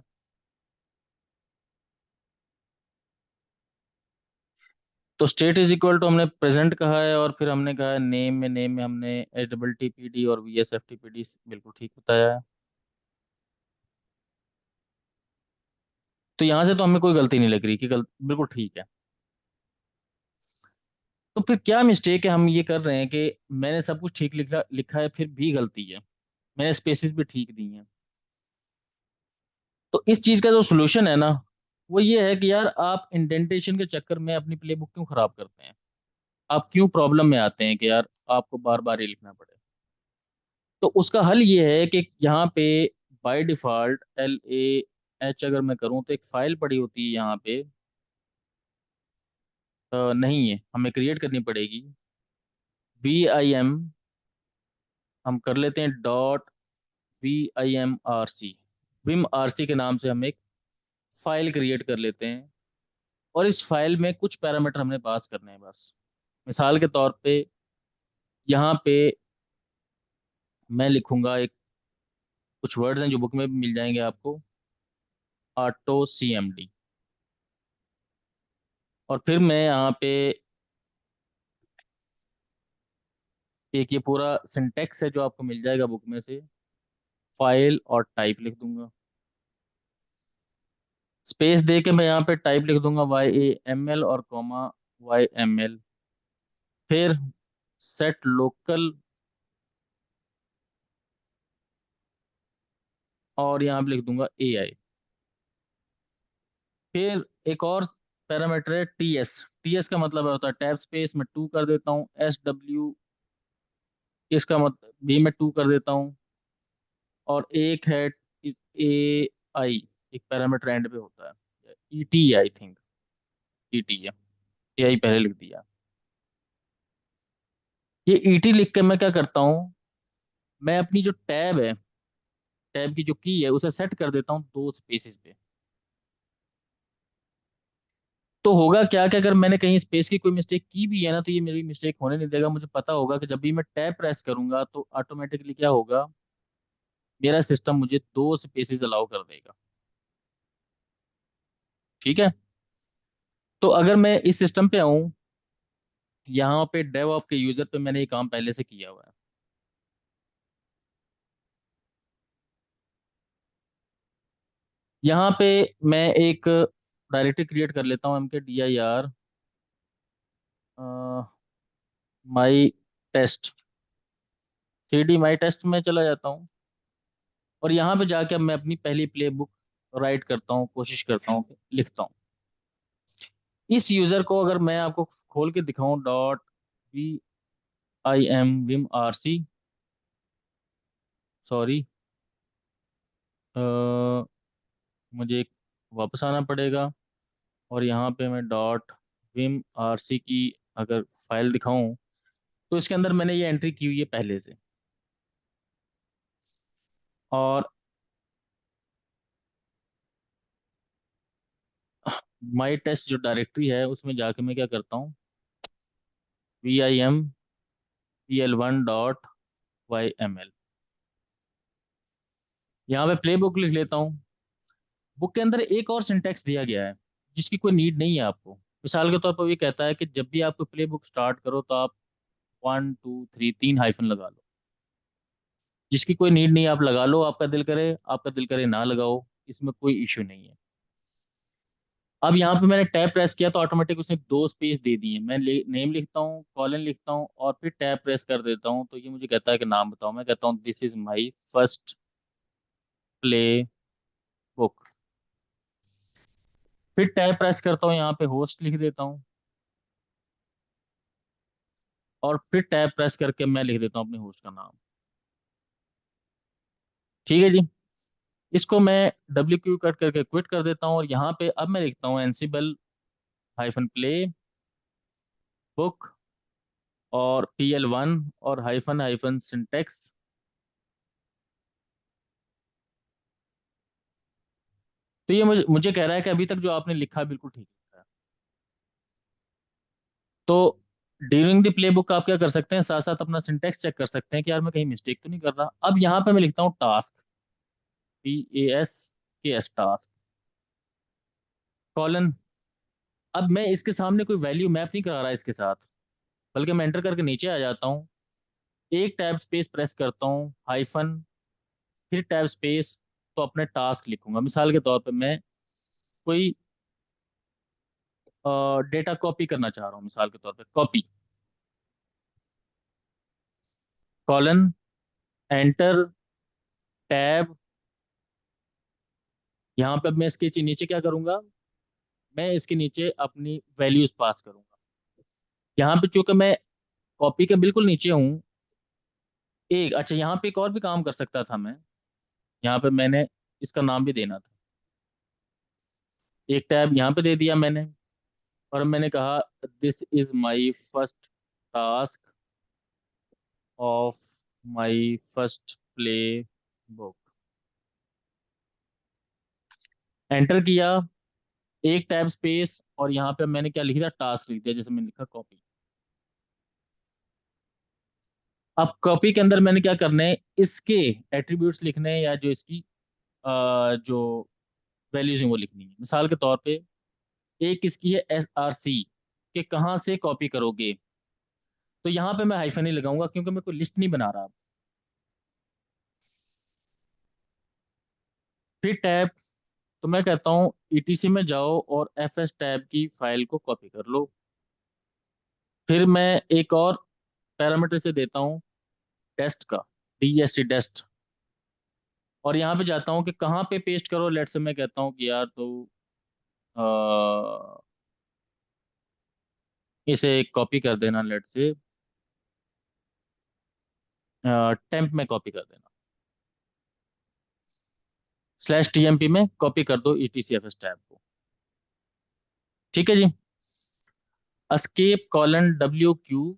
तो स्टेट इज इक्वल टू हमने प्रेजेंट कहा है, और फिर हमने कहा है नेम में हमने H double T P D और V S F T P D बिल्कुल ठीक बताया है। तो यहाँ से तो हमें कोई गलती नहीं लग रही कि बिल्कुल ठीक है। तो फिर क्या मिस्टेक है हम ये कर रहे हैं कि मैंने सब कुछ ठीक लिखा लिखा है फिर भी गलती है, मैंने स्पेसिस भी ठीक दी हैं। तो इस चीज का जो सोल्यूशन है ना, वो ये है कि यार आप इंडेंटेशन के चक्कर में अपनी प्ले बुक क्यों खराब करते हैं, आप क्यों प्रॉब्लम में आते हैं कि यार आपको बार बार ये लिखना पड़े। तो उसका हल ये है कि यहाँ पे बाय डिफॉल्ट LAH अगर मैं करूँ तो एक फाइल पड़ी होती है यहाँ पे, नहीं है, हमें क्रिएट करनी पड़ेगी। VIM हम कर लेते हैं .VIMRC, विम आरसी के नाम से हम एक फाइल क्रिएट कर लेते हैं। और इस फाइल में कुछ पैरामीटर हमने पास करने हैं बस। मिसाल के तौर पे यहाँ पे मैं लिखूंगा एक, कुछ वर्ड्स हैं जो बुक में भी मिल जाएंगे आपको, AutoCMD। और फिर मैं यहाँ पे एक ये पूरा सिंटेक्स है जो आपको मिल जाएगा बुक में से, फाइल और टाइप लिख दूंगा। स्पेस दे के मैं यहाँ पे टाइप लिख दूंगा YAML और कॉमा YML। फिर सेट लोकल, और यहाँ पे लिख दूंगा AI। फिर एक और पैरामीटर है TS का मतलब होता है टैब स्पेस, मैं 2 कर देता हूँ। SW इसका मतलब भी मैं 2 कर देता हूँ। और एक है AI, एक पैरामीटर एंड पे होता है, ET आई थिंक, ET है, AI पहले लिख दिया। ये ET लिख के मैं क्या करता हूँ, मैं अपनी जो टैब है, टैब की जो की है उसे सेट कर देता हूँ 2 स्पेसिस पे। तो होगा क्या कि अगर मैंने कहीं स्पेस की कोई मिस्टेक की भी है ना, तो ये मेरी मिस्टेक होने नहीं देगा। मुझे पता होगा कि जब भी मैं टैब प्रेस करूंगा तो ऑटोमेटिकली क्या होगा, मेरा सिस्टम मुझे 2 स्पेसिस अलाउ कर देगा। ठीक है। तो अगर मैं इस सिस्टम पे आऊँ, यहाँ पे डेवऑप के यूजर पे मैंने ये काम पहले से किया हुआ है। यहाँ पे मैं एक डायरेक्टरी क्रिएट कर लेता हूँ, MKDIR माई टेस्ट, CD माई टेस्ट में चला जाता हूँ। और यहाँ पे जाके अब मैं अपनी पहली प्ले बुक राइट करता हूँ, कोशिश करता हूँ, लिखता हूँ। इस यूजर को अगर मैं आपको खोल के दिखाऊं, .VIM सॉरी, मुझे वापस आना पड़ेगा। और यहाँ पे मैं .VIM की अगर फाइल दिखाऊं, तो इसके अंदर मैंने ये एंट्री की हुई है पहले से। और माई टेस्ट जो डायरेक्टरी है उसमें जाके मैं क्या करता हूँ, VIMPL1.YML, यहाँ पे प्ले बुक लिख लेता हूँ। बुक के अंदर एक और सिंटेक्स दिया गया है जिसकी कोई नीड नहीं है आपको। मिसाल के तौर पर ये कहता है कि जब भी आपको प्ले बुक स्टार्ट करो तो आप 1 2 3 3 हाइफन लगा लो। जिसकी कोई नीड नहीं है आप लगा लो, आपका दिल करे ना लगाओ, इसमें कोई इश्यू नहीं है। अब यहाँ पे मैंने टैब प्रेस किया तो ऑटोमेटिक उसने 2 स्पेस दे दिए। मैं नेम लिखता हूँ, कॉलन लिखता हूँ, और फिर टैब प्रेस कर देता हूँ, तो ये मुझे कहता है कि नाम बताओ। मैं कहता हूँ this is my first play book. फिर टैब प्रेस करता हूँ, यहाँ पे होस्ट लिख देता हूँ, और फिर टैब प्रेस करके मैं लिख देता हूँ अपने होस्ट का नाम। ठीक है जी। इसको मैं WQ कट करके क्विट कर देता हूँ, और यहाँ पे अब मैं लिखता हूँ एनसिबल हाइफन प्ले बुक और PL1 और हाइफन हाइफन सिंटेक्स। तो ये मुझे मुझे कह रहा है कि अभी तक जो आपने लिखा बिल्कुल ठीक लिखा है। तो ड्यूरिंग द प्ले बुक आप क्या कर सकते हैं, साथ साथ अपना सिंटेक्स चेक कर सकते हैं कि यार मैं कहीं मिस्टेक तो नहीं कर रहा। अब यहाँ पे मैं लिखता हूँ टास्क, TASK, टास्क कॉलन। अब मैं इसके सामने कोई वैल्यू मैप नहीं करा रहा इसके साथ, बल्कि मैं एंटर करके नीचे आ जाता हूँ, एक टैब स्पेस प्रेस करता हूँ, हाइफन, फिर टैब स्पेस, तो अपने टास्क लिखूंगा। मिसाल के तौर पे मैं कोई डेटा कॉपी करना चाह रहा हूँ, मिसाल के तौर पे कॉपी, कॉलन, एंटर, टैब। यहाँ पे अब मैं इसके नीचे क्या करूंगा, मैं इसके नीचे अपनी वैल्यूज पास करूंगा। यहाँ पे चूंकि मैं कॉपी के बिल्कुल नीचे हूँ, एक अच्छा यहाँ पे एक और भी काम कर सकता था मैं। यहाँ पे मैंने इसका नाम भी देना था, एक टैब यहाँ पे दे दिया मैंने, और मैंने कहा this is my first task of my first play book. Enter किया, एक टैब स्पेस, और यहाँ पे मैंने क्या लिख दिया, टास्क लिख दिया, जैसे मैंने लिखा कॉपी। अब कॉपी के अंदर मैंने क्या करना है, इसके एट्रीब्यूट्स लिखने हैं, या जो इसकी जो वैल्यूज हैं वो लिखनी है। मिसाल के तौर पे एक इसकी है SRC, कि कहाँ से कॉपी करोगे। तो यहाँ पे मैं हाइफन ही लगाऊंगा क्योंकि मैं कोई लिस्ट नहीं बना रहा। फिर टैब, तो मैं कहता हूँ ETC में जाओ और FS टैब की फाइल को कॉपी कर लो। फिर मैं एक और पैरामीटर से देता हूँ टेस्ट का, DEST टेस्ट, और यहाँ पे जाता हूँ कि कहाँ पे पेस्ट करो। लेट से मैं कहता हूँ कि यार तो इसे कॉपी कर देना, लेट से टेम्प में कॉपी कर देना, /TMP में कॉपी कर दो ETCFS टैब को। ठीक है जी। एस्केप कॉलन WQ,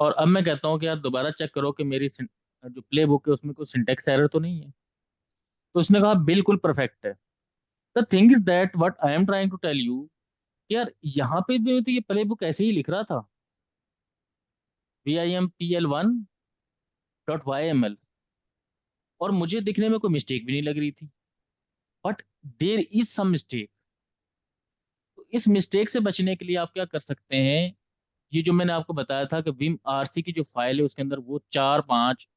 और अब मैं कहता हूँ कि यार दोबारा चेक करो कि मेरी जो प्ले बुक है उसमें कोई सिंटेक्स एरर तो नहीं है। तो उसने कहा बिल्कुल परफेक्ट है। The thing is that what I am trying to tell you, यार यहाँ पे भी तो ये प्ले बुक ऐसे ही लिख रहा था, VIMPL1.YML, और मुझे दिखने में कोई मिस्टेक भी नहीं लग रही थी। But there is some mistake. तो इस मिस्टेक से बचने के लिए आप क्या कर सकते हैं, ये जो मैंने आपको बताया था कि विम RC की जो फाइल है उसके अंदर वो चार पांच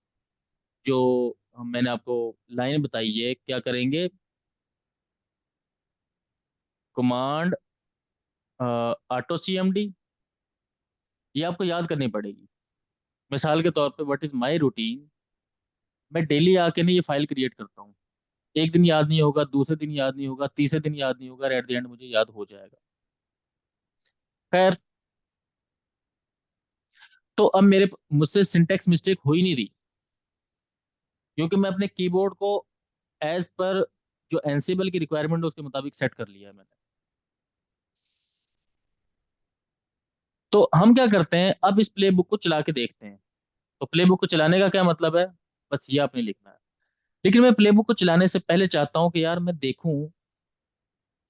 जो मैंने आपको लाइन बताई है, क्या करेंगे, कमांड AutoCMD, ये आपको याद करनी पड़ेगी। मिसाल के तौर पे व्हाट इज माय रूटीन, मैं डेली आके ना ये फाइल क्रिएट करता हूँ। एक दिन याद नहीं होगा, दूसरे दिन याद नहीं होगा, तीसरे दिन याद नहीं होगा, एट द एंड मुझे याद हो जाएगा। खैर, तो अब मेरे मुझसे सिंटेक्स मिस्टेक हो ही नहीं रही, क्योंकि मैं अपने कीबोर्ड को एज पर जो एंसिबल की रिक्वायरमेंट है उसके मुताबिक सेट कर लिया है मैंने। तो हम क्या करते हैं, अब इस प्ले बुक को चला के देखते हैं। तो प्ले बुक को चलाने का क्या मतलब है, बस ये आपने लिखना है। लेकिन मैं प्ले बुक को चलाने से पहले चाहता हूँ कि यार मैं देखूं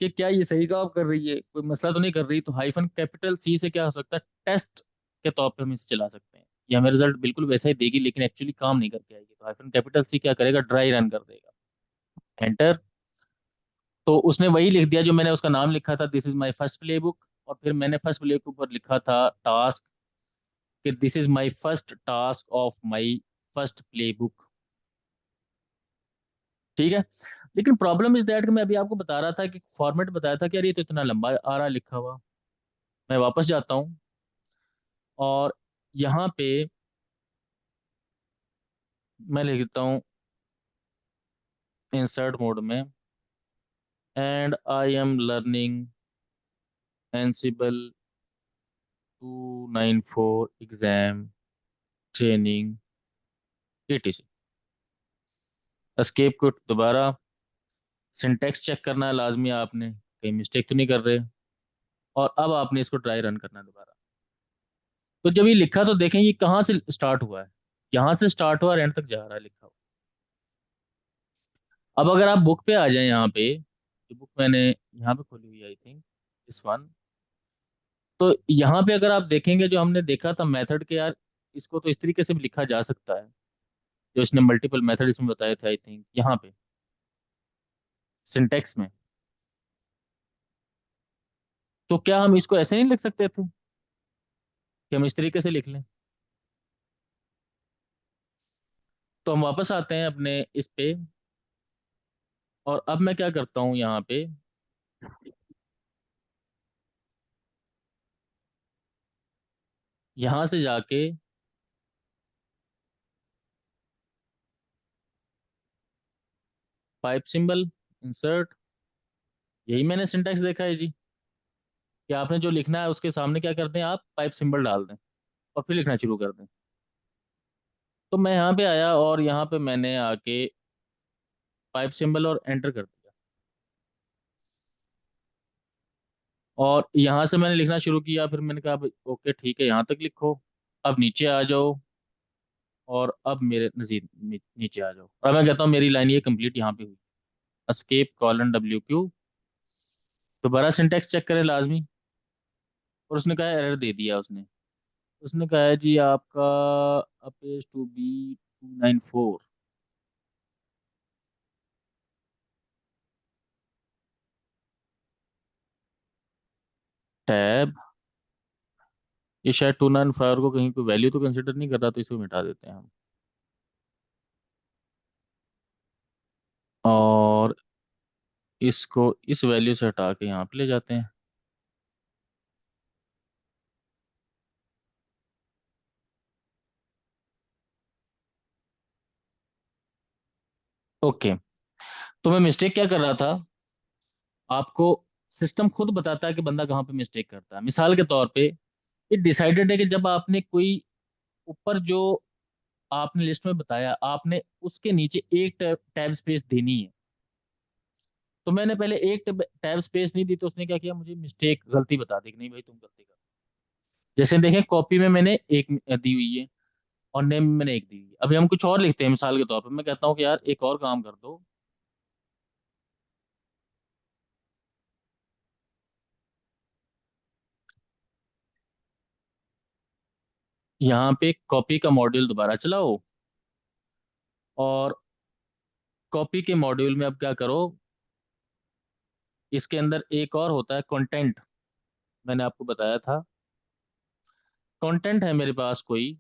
कि क्या ये सही काम कर रही है, कोई मसला तो नहीं कर रही। तो हाइफन कैपिटल C से क्या हो सकता है, टेस्ट के तौर पे हम इसे चला सकते हैं। ये हमें रिजल्ट बिल्कुल वैसा ही देगी, लेकिन एक्चुअली काम नहीं करके आएगी। तो हाइफन कैपिटल C क्या करेगा, ड्राई रन कर देगा। एंटर। तो उसने वही लिख दिया जो मैंने उसका नाम लिखा था, this is my first play book. और फिर मैंने फर्स्ट प्ले बुक पर लिखा था टास्क, कि this is my first task of my first play book. ठीक है। लेकिन प्रॉब्लम इज दैट कि मैं अभी आपको बता रहा था कि फॉर्मेट बताया था कि यार ये तो इतना लंबा आ रहा लिखा हुआ। मैं वापस जाता हूँ, और यहाँ पे मैं लिखता हूँ इंसर्ट मोड में, and I am learning Ansible 294 exam training ETC। Escape को दोबारा, सिंटेक्स चेक करना है लाजमी आपने, कहीं मिस्टेक तो नहीं कर रहे। और अब आपने इसको ट्राई रन करना है दोबारा। तो जब ये लिखा तो देखें ये कहाँ से स्टार्ट हुआ है। यहाँ से स्टार्ट हुआ और एंड तक जा रहा है लिखा हुआ। अब अगर आप बुक पे आ जाए यहाँ पे, जो बुक मैंने यहाँ पे खोली हुई आई थिंक इस वन, तो यहाँ पे अगर आप देखेंगे जो हमने देखा था मेथड के यार, इसको तो इस तरीके से भी लिखा जा सकता है। जो इसने मल्टीपल मेथड इसमें बताए थे आई थिंक यहाँ पे सिंटेक्स में। तो क्या हम इसको ऐसे नहीं लिख सकते थे कि हम इस तरीके से लिख लें? तो हम वापस आते हैं अपने इस पे, और अब मैं क्या करता हूँ यहाँ पे, यहाँ से जाके पाइप सिंबल इंसर्ट, यही मैंने सिंटेक्स देखा है जी, कि आपने जो लिखना है उसके सामने क्या कर दें, आप पाइप सिंबल डाल दें और फिर लिखना शुरू कर दें। तो मैं यहाँ पे आया और यहाँ पे मैंने आके पाइप सिंबल और एंटर कर दिया, और यहाँ से मैंने लिखना शुरू किया। फिर मैंने कहा भाई ओके ठीक है यहाँ तक लिखो, अब नीचे आ जाओ, और अब मेरे नज़ीर नीचे आ जाओ, और मैं कहता हूँ मेरी लाइन ये कंप्लीट यहाँ पे हुई। एस्केप कॉलन WQ, दोबारा सिंटेक्स चेक करें लाजमी। और उसने कहा एरर दे दिया उसने। उसने कहा है जी आपका अपेज टू बी 294 टैब। ये शायद 294 को कहीं कोई वैल्यू तो कंसिडर नहीं कर रहा, तो इसको मिटा देते हैं हम, और इसको इस वैल्यू से हटा के यहाँ पे ले जाते हैं। ओके। तो मैं मिस्टेक क्या कर रहा था, आपको सिस्टम खुद बताता है कि बंदा कहाँ पे मिस्टेक करता है। मिसाल के तौर पे ये डिसाइडेड है कि जब आपने कोई ऊपर जो आपने लिस्ट में बताया, आपने उसके नीचे एक टैब टैब स्पेस देनी है। तो मैंने पहले एक टैब टैब स्पेस नहीं दी, तो उसने क्या किया, मुझे मिस्टेक गलती बता दी कि नहीं भाई तुम गलती कर। जैसे देखें कॉपी में मैंने एक दी हुई है, और नेम में मैंने एक दी हुई है। अभी हम कुछ और लिखते हैं, मिसाल के तौर पर मैं कहता हूँ कि यार एक और काम कर दो, यहाँ पे कॉपी का मॉड्यूल दोबारा चलाओ, और कॉपी के मॉड्यूल में अब क्या करो, इसके अंदर एक और होता है कंटेंट, मैंने आपको बताया था। कंटेंट है मेरे पास कोई,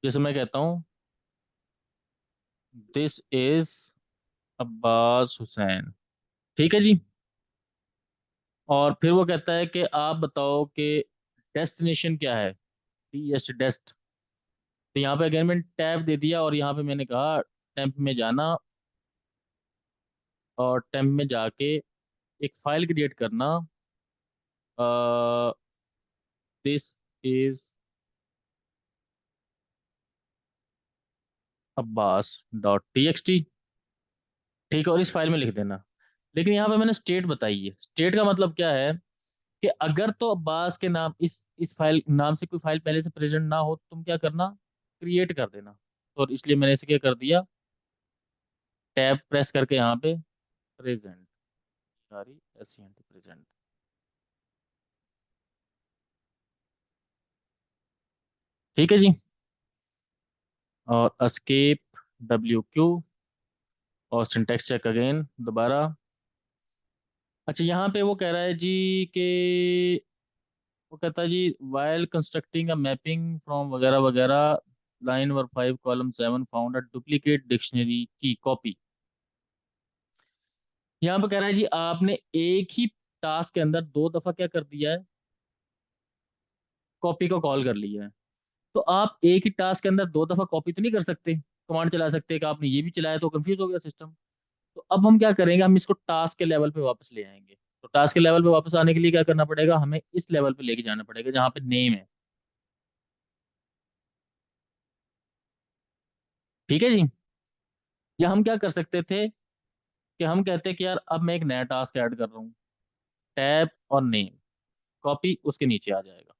जैसे मैं कहता हूँ दिस इज अब्बास हुसैन, ठीक है जी। और फिर वो कहता है कि आप बताओ कि डेस्टिनेशन क्या है, DS डेस्ट। तो यहाँ पे अगेन मैंने टैब दे दिया, और यहाँ पे मैंने कहा टेम्प में जाना, और टेम्प में जाके एक फाइल क्रिएट करना, दिस इज abbas.txt, ठीक है, और इस फाइल में लिख देना। लेकिन यहाँ पे मैंने स्टेट बताई है। स्टेट का मतलब क्या है, कि अगर तो अब्बास के नाम इस फाइल नाम से कोई फाइल पहले से प्रेजेंट ना हो, तुम क्या करना, क्रिएट कर देना। तो इसलिए मैंने इसे क्या कर दिया, टैब प्रेस करके यहाँ पे प्रेजेंट, सॉरी SCNT प्रेजेंट, ठीक है जी। और एस्केप WQ, और सिंटेक्स चेक अगेन दोबारा। अच्छा यहाँ पे वो कह रहा है जी कि, वो कहता है जी while constructing a mapping from वगैरह वगैरह, line number 5 column 7 found a duplicate dictionary की कॉपी। यहाँ पे कह रहा है जी आपने एक ही टास्क के अंदर दो दफा क्या कर दिया है, कॉपी को कॉल कर लिया है। तो आप एक ही टास्क के अंदर दो दफा कॉपी तो नहीं कर सकते, कमांड चला सकते कि आपने ये भी चलाया, तो कंफ्यूज हो गया सिस्टम। तो अब हम क्या करेंगे, हम इसको टास्क के लेवल पे वापस ले आएंगे। तो टास्क के लेवल पे वापस आने के लिए क्या करना पड़ेगा, हमें इस लेवल पे लेके जाना पड़ेगा जहाँ पे नेम है, ठीक है जी। या हम क्या कर सकते थे, कि हम कहते कि यार अब मैं एक नया टास्क ऐड कर रहा हूँ, टैब और नेम, कॉपी उसके नीचे आ जाएगा।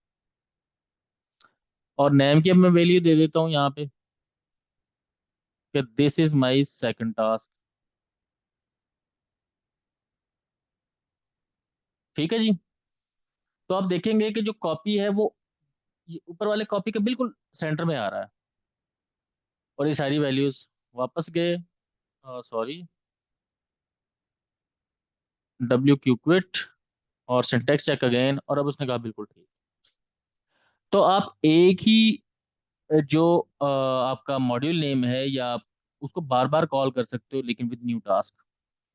और नेम की अब मैं वैल्यू दे देता हूँ यहाँ पे कि this is my second task. ठीक है जी। तो आप देखेंगे कि जो कॉपी है वो ये ऊपर वाले कॉपी के बिल्कुल सेंटर में आ रहा है। और ये सारी वैल्यूज वापस गए, सॉरी, डब्ल्यू क्यू क्विट और सिंटेक्स चेक अगेन, और अब उसने कहा बिल्कुल ठीक। तो आप एक ही जो आपका मॉड्यूल नेम है, या आप उसको बार बार कॉल कर सकते हो लेकिन विद न्यू टास्क।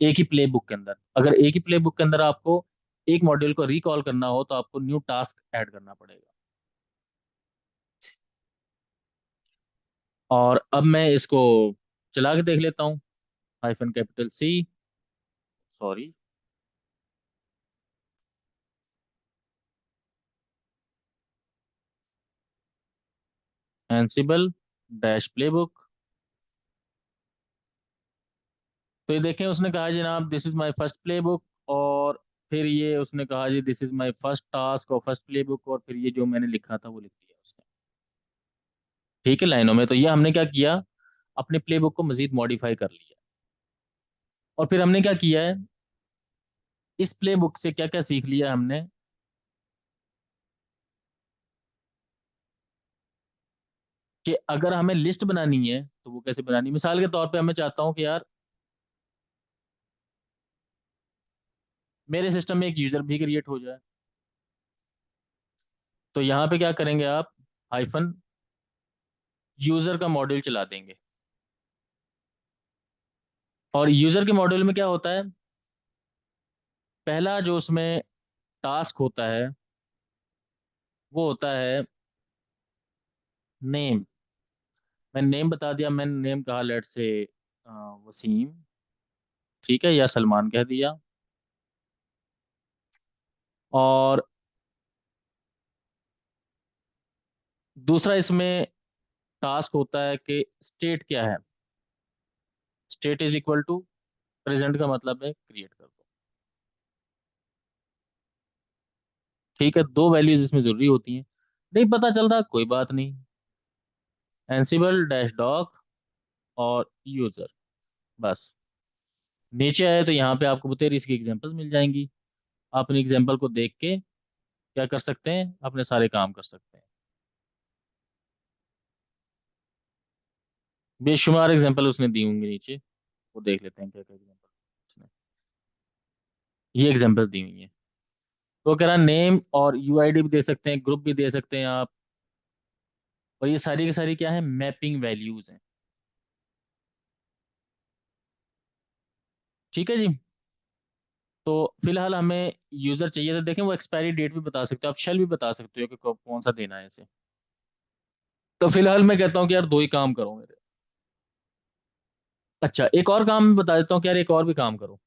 एक ही प्ले बुक के अंदर, अगर एक ही प्ले बुक के अंदर आपको एक मॉड्यूल को रिकॉल करना हो तो आपको न्यू टास्क ऐड करना पड़ेगा। और अब मैं इसको चला के देख लेता हूँ। Hyphen capital C, sorry, Ansible dash play book. तो ये देखें, उसने कहा जनाब this is my first play book, और फिर ये उसने कहा जी this is my first task और फर्स्ट प्ले बुक, और फिर ये जो मैंने लिखा था वो लिख दिया उसने। ठीक है, लाइनों में। तो ये हमने क्या किया, अपने प्ले बुक को मजीद मॉडिफाई कर लिया। और फिर हमने क्या किया है, इस प्ले बुक से क्या क्या सीख लिया हमने, कि अगर हमें लिस्ट बनानी है तो वो कैसे बनानी है। मिसाल के तौर पे मैं चाहता हूँ कि यार मेरे सिस्टम में एक यूजर भी क्रिएट हो जाए। तो यहाँ पे क्या करेंगे आप, हाइफन यूजर का मॉड्यूल चला देंगे। और यूजर के मॉड्यूल में क्या होता है, पहला जो उसमें टास्क होता है वो होता है नेम। मैंने नेम बता दिया, मैंने नेम कहा लेट से वसीम, ठीक है, या सलमान कह दिया। और दूसरा इसमें टास्क होता है कि स्टेट क्या है। State is equal to present, का मतलब है क्रिएट कर दो। ठीक है, दो वैल्यूज इसमें जरूरी होती हैं। नहीं पता चल रहा, कोई बात नहीं, एंसिबल डैश डॉग और यूजर, बस। नीचे आए तो यहाँ पे आपको बतेरी इसकी एग्जांपल्स मिल जाएंगी। आप इन एग्जांपल को देख के क्या कर सकते हैं, अपने सारे काम कर सकते हैं। बेशुमार एग्जांपल उसने दी होंगी नीचे, वो देख लेते हैं क्या क्या एग्जांपल उसने, ये एग्जांपल दी हुई है। तो कह रहा नेम और यूआईडी भी दे सकते हैं, ग्रुप भी दे सकते हैं आप। और ये सारी की सारी क्या है, मैपिंग वैल्यूज हैं। ठीक है जी। तो फिलहाल हमें यूजर चाहिए था, देखें वो एक्सपायरी डेट भी बता सकते हो, आप शेल भी बता सकते हो कि कौन सा देना है इसे। तो फिलहाल मैं कहता हूँ कि यार दो ही काम करो मेरे। अच्छा, एक और काम बता देता हूँ कि यार एक और भी काम करो।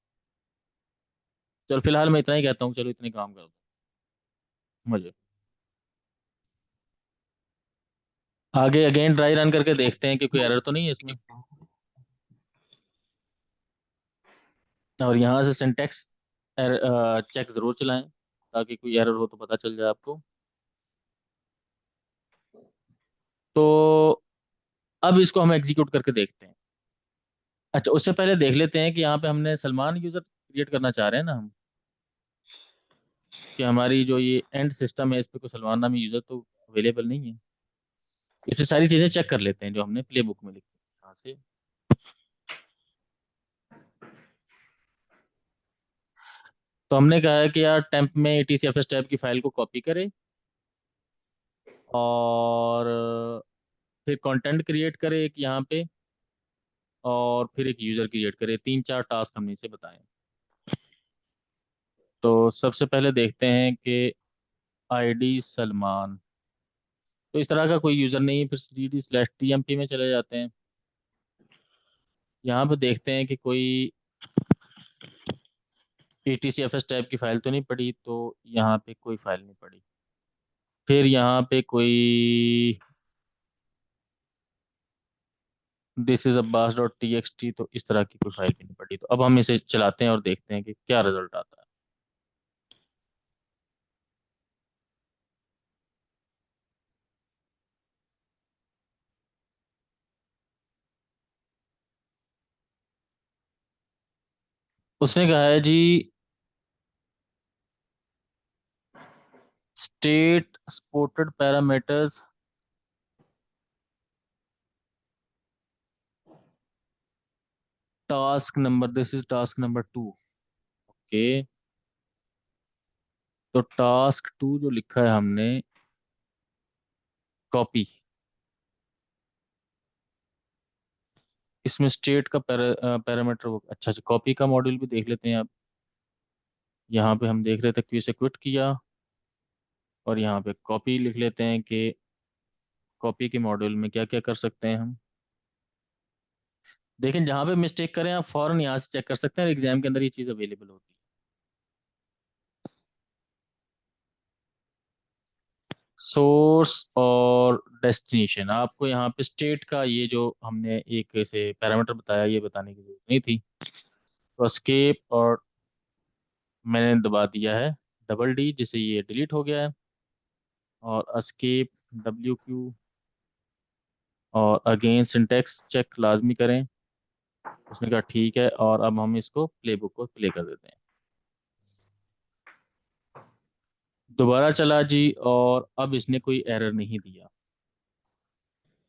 चलो फिलहाल मैं इतना ही कहता हूँ, चलो इतने काम कर दो मुझे। आगे अगेन ट्राई रन करके देखते हैं कि कोई एरर तो नहीं है इसमें। और यहाँ से सिंटेक्स चेक जरूर चलाएं, ताकि कोई एरर हो तो पता चल जाए आपको। तो अब इसको हम एग्जीक्यूट करके देखते हैं। अच्छा, उससे पहले देख लेते हैं कि यहाँ पे हमने सलमान यूजर क्रिएट करना चाह रहे हैं ना हम, कि हमारी जो ये एंड सिस्टम है इस पे कोई सलमान नामी यूजर तो अवेलेबल नहीं है। इससे सारी चीजें चेक कर लेते हैं जो हमने प्ले बुक में लिखी है यहाँ से। तो हमने कहा है कि यार टेम्प में TCFS टैब की फाइल को कॉपी करें, और फिर कंटेंट क्रिएट करें एक यहाँ पे, और फिर एक यूजर क्रिएट करें। तीन चार टास्क हमने इसे बताए। तो सबसे पहले देखते हैं कि आईडी सलमान, तो इस तरह का कोई यूजर नहीं है, फिर cd/tmp में चले जाते हैं। यहाँ पे देखते हैं कि कोई ATCFS टाइप की फाइल तो नहीं पड़ी, तो यहाँ पे कोई फाइल नहीं पड़ी। फिर यहाँ पे कोई दिस इज abbas.txt, तो इस तरह की कोई फाइल भी नहीं पड़ी। तो अब हम इसे चलाते हैं और देखते हैं कि क्या रिजल्ट आता है। उसने कहा है जी, state supported parameters task number, this is task number 2। Okay, तो टास्क 2 जो लिखा है हमने, कॉपी, इसमें स्टेट का पैरामीटर अच्छा अच्छा, कॉपी का मॉड्यूल भी देख लेते हैं आप। यहाँ पे हम देख रहे थे क्यू से क्विट किया, और यहाँ पे कॉपी लिख लेते हैं कि कॉपी के मॉड्यूल में क्या क्या कर सकते हैं हम। देखें, जहाँ पे मिस्टेक करें आप फौरन यहाँ से चेक कर सकते हैं, एग्जाम के अंदर ये चीज़ अवेलेबल होती है। सोर्स और डेस्टिनेशन, आपको यहाँ पे स्टेट का ये जो हमने एक से पैरामीटर बताया, ये बताने की जरूरत नहीं थी। तो escape, और मैंने दबा दिया है डबल डी, जिससे ये डिलीट हो गया है। और escape WQ, और अगेन सिंटेक्स चेक लाजमी करें। उसने कहा ठीक है, और अब हम इसको प्ले बुक को प्ले कर देते हैं। दोबारा चला जी, और अब इसने कोई एरर नहीं दिया।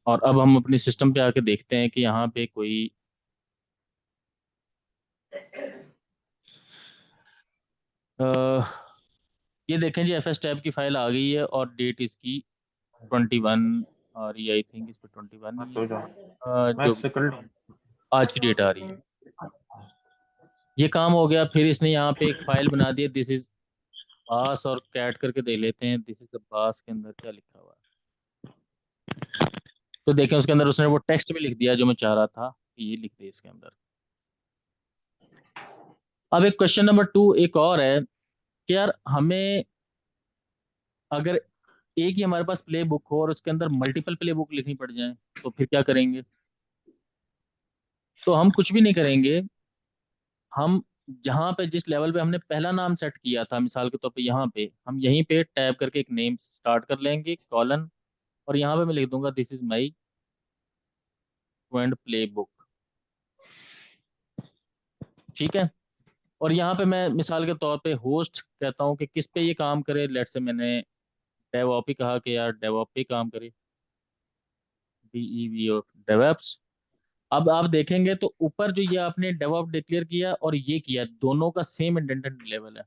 और अब हम अपने सिस्टम पे आके देखते हैं कि यहाँ पे कोई ये देखें जी, FS टैब की फाइल आ गई है, और डेट इसकी 21 आ रही है, आई थिंक इस पर 21 मैं ही है। सो जाऊँ। मैं जो भी इससे कर लूँ। आज की डेट आ रही है, ये काम हो गया। फिर इसने यहाँ पे एक फाइल बना दी, दिस इज बास, और कैट करके देख लेते हैं दिस इज बास के अंदर क्या लिखा हुआ है। तो देखें, उसके अंदर उसने वो टेक्स्ट भी लिख दिया जो मैं चाह रहा था कि ये लिख दे इसके अंदर। अब एक क्वेश्चन नंबर 2 एक और है कि यार, हमें अगर एक ही हमारे पास प्ले बुक हो और उसके अंदर मल्टीपल प्ले बुक लिखनी पड़ जाए, तो फिर क्या करेंगे? तो हम कुछ भी नहीं करेंगे। हम जहाँ पे जिस लेवल पे हमने पहला नाम सेट किया था, मिसाल के तौर पे यहाँ पे हम यहीं पे टैब करके एक नेम स्टार्ट कर लेंगे, कॉलन, और यहाँ पे मैं लिख दूंगा this is my friend play book. ठीक है। और यहाँ पे मैं मिसाल के तौर पे होस्ट कहता हूँ कि किस पे ये काम करे, लेट से मैंने डेवॉप ही कहा कि यार डेवॉप पे काम करे, DEV और डेवॉप्स। अब आप देखेंगे तो ऊपर जो ये आपने डेवऑप डिक्लेयर किया और ये किया, दोनों का सेम इंडेंटेड लेवल है,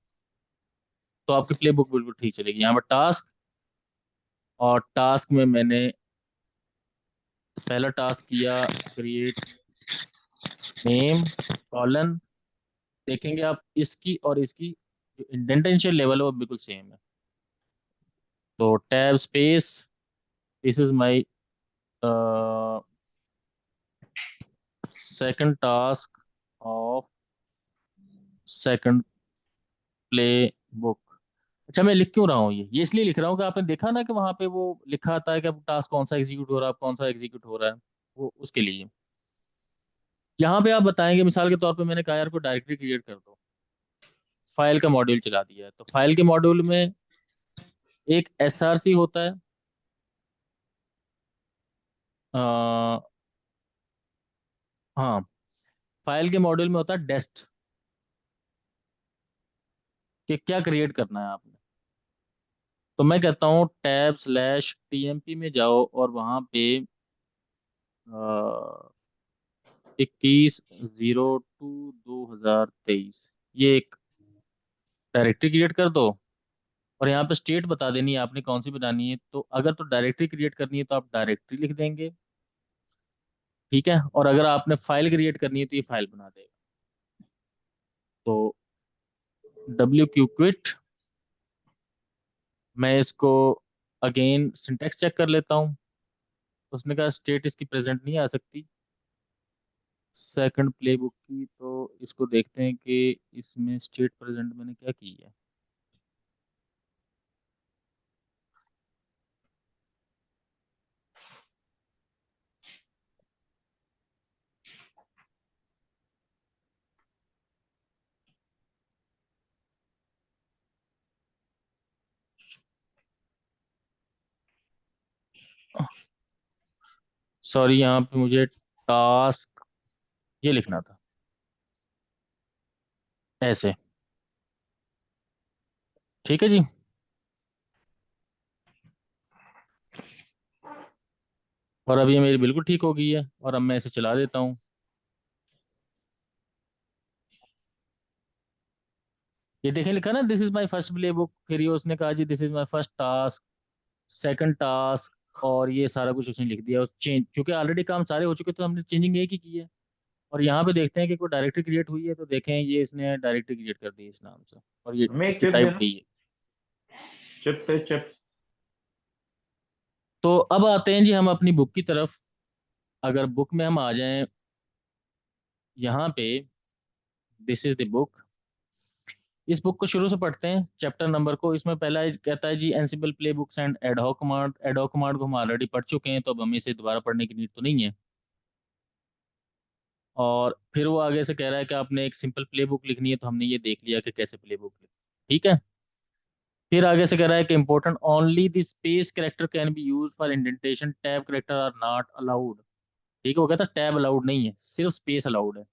तो आपकी प्ले बुक बिल्कुल ठीक चलेगी। यहाँ पर टास्क, और टास्क में मैंने पहला टास्क किया क्रिएट नेम कॉलन। देखेंगे आप इसकी और इसकी जो इंडेंटेशन लेवल है वो बिल्कुल सेम है। तो tab space, this is my second task of second play book. अच्छा, मैं लिख क्यों रहा हूँ ये इसलिए लिख रहा हूँ कि आपने देखा ना कि वहां पे वो लिखा आता है कि अब टास्क कौन सा एग्जीक्यूट हो रहा है, अब कौन सा एग्जीक्यूट हो रहा है, वो उसके लिए। यहाँ पे आप बताएंगे, मिसाल के तौर पे मैंने कहा यार को डायरेक्टरी क्रिएट कर दो, फाइल का मॉड्यूल चला दिया है, तो फाइल के मॉड्यूल में एक SRC होता है, आ, हाँ, फाइल के मॉड्यूल में होता है डेस्ट, कि क्या क्रिएट करना है आपने। तो मैं कहता हूँ टैब/TMP में जाओ, और वहाँ पे 21/02/2023 ये एक डायरेक्टरी क्रिएट कर दो, और यहाँ पे स्टेट बता देनी है आपने कौन सी बनानी है। तो अगर तो डायरेक्टरी क्रिएट करनी है तो आप डायरेक्टरी लिख देंगे, ठीक है, और अगर आपने फाइल क्रिएट करनी है तो ये फाइल बना देगा। तो WQ क्विट, मैं इसको अगेन सिंटेक्स चेक कर लेता हूँ। उसने कहा स्टेट इसकी प्रेजेंट नहीं आ सकती सेकंड प्ले बुक की, तो इसको देखते हैं कि इसमें स्टेट प्रेजेंट मैंने क्या की है। सॉरी, यहाँ पे मुझे टास्क ये लिखना था। ऐसे। ठीक है जी। और अब ये मेरी बिल्कुल ठीक हो गई है, और अब मैं इसे चला देता हूँ। ये देखें लिखा ना, this is my first play book, फिर ये उसने कहा जी this is my first task, second task, और ये सारा कुछ उसने लिख दिया। चेंज चूंकि ऑलरेडी काम सारे हो चुके तो हमने चेंजिंग एक ही की है। और यहाँ पे देखते हैं कि कोई डायरेक्टरी क्रिएट हुई है, तो देखें ये इसने डायरेक्टरी क्रिएट कर दी इस नाम से, और ये हमें एक इसकी चिप टाइप देना। डी है। चिप पे चिप। तो अब आते हैं जी हम अपनी बुक की तरफ। अगर बुक में हम आ जाएं, यहाँ पे दिस इज द बुक। इस बुक को शुरू से पढ़ते हैं, चैप्टर नंबर को। इसमें पहला कहता है जी Ansible play books and ad hoc command. Ad hoc command को हम ऑलरेडी पढ़ चुके हैं, तो अब हमें इसे दोबारा पढ़ने की नीड तो नहीं है। और फिर वो आगे से कह रहा है कि आपने एक सिंपल प्ले बुक लिखनी है, तो हमने ये देख लिया कि कैसे प्ले बुक लिखनी है। ठीक है। फिर आगे से कह रहा है कि important only the space character can be use for indentation, tab character are not allowed. ठीक है, वो कहता है टैब अलाउड नहीं है, सिर्फ स्पेस अलाउड है।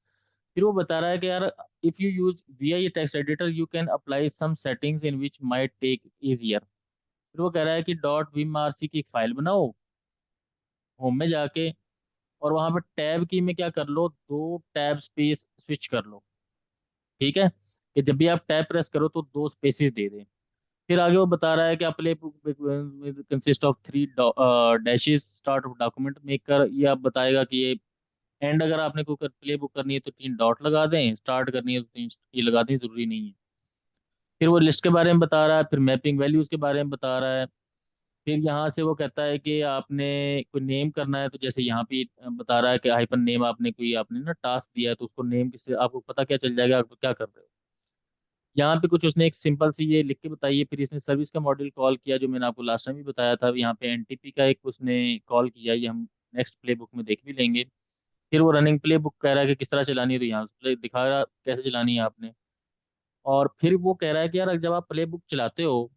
फिर वो बता रहा है कि यार if you use V I text editor you can apply some settings in which might take easier. फिर वो कह रहा है कि डॉट विम आर सी की एक फाइल बनाओ होम में जाके, और वहां पर टैब की में क्या कर लो, दो टैब स्पेस स्विच कर लो। ठीक है, कि जब भी आप टैब प्रेस करो तो दो स्पेसेस दे दें। फिर आगे वो बता रहा है कि play consist of three dashes start of document maker. ये आप बताएगा कि ये एंड अगर आपने कोई प्ले बुक करनी है तो तीन डॉट लगा दें, स्टार्ट करनी है तो तीन ये लगा दें, जरूरी नहीं है। फिर वो लिस्ट के बारे में बता रहा है, फिर मैपिंग वैल्यूज के बारे में बता रहा है। फिर यहाँ से वो कहता है कि आपने कोई नेम करना है, तो जैसे यहाँ पे बता रहा है कि हाइफन नेम, आपने कोई आपने ना टास्क दिया है तो उसको नेम किससे आपको पता क्या चल जाएगा आप क्या कर रहे हो। यहाँ पे कुछ उसने एक सिंपल सी ये लिख के बताई है। फिर इसने सर्विस का मॉड्यूल कॉल किया, जो मैंने आपको लास्ट टाइम भी बताया था। यहाँ पे एनटीपी का एक उसने कॉल किया, ये हम नेक्स्ट प्ले बुक में देख भी लेंगे। फिर वो रनिंग प्ले बुक कह रहा है कि किस तरह चलानी है, तो यहाँ से दिखा रहा कैसे चलानी है आपने। और फिर वो कह रहा है कि यार जब आप प्ले बुक चलाते हो,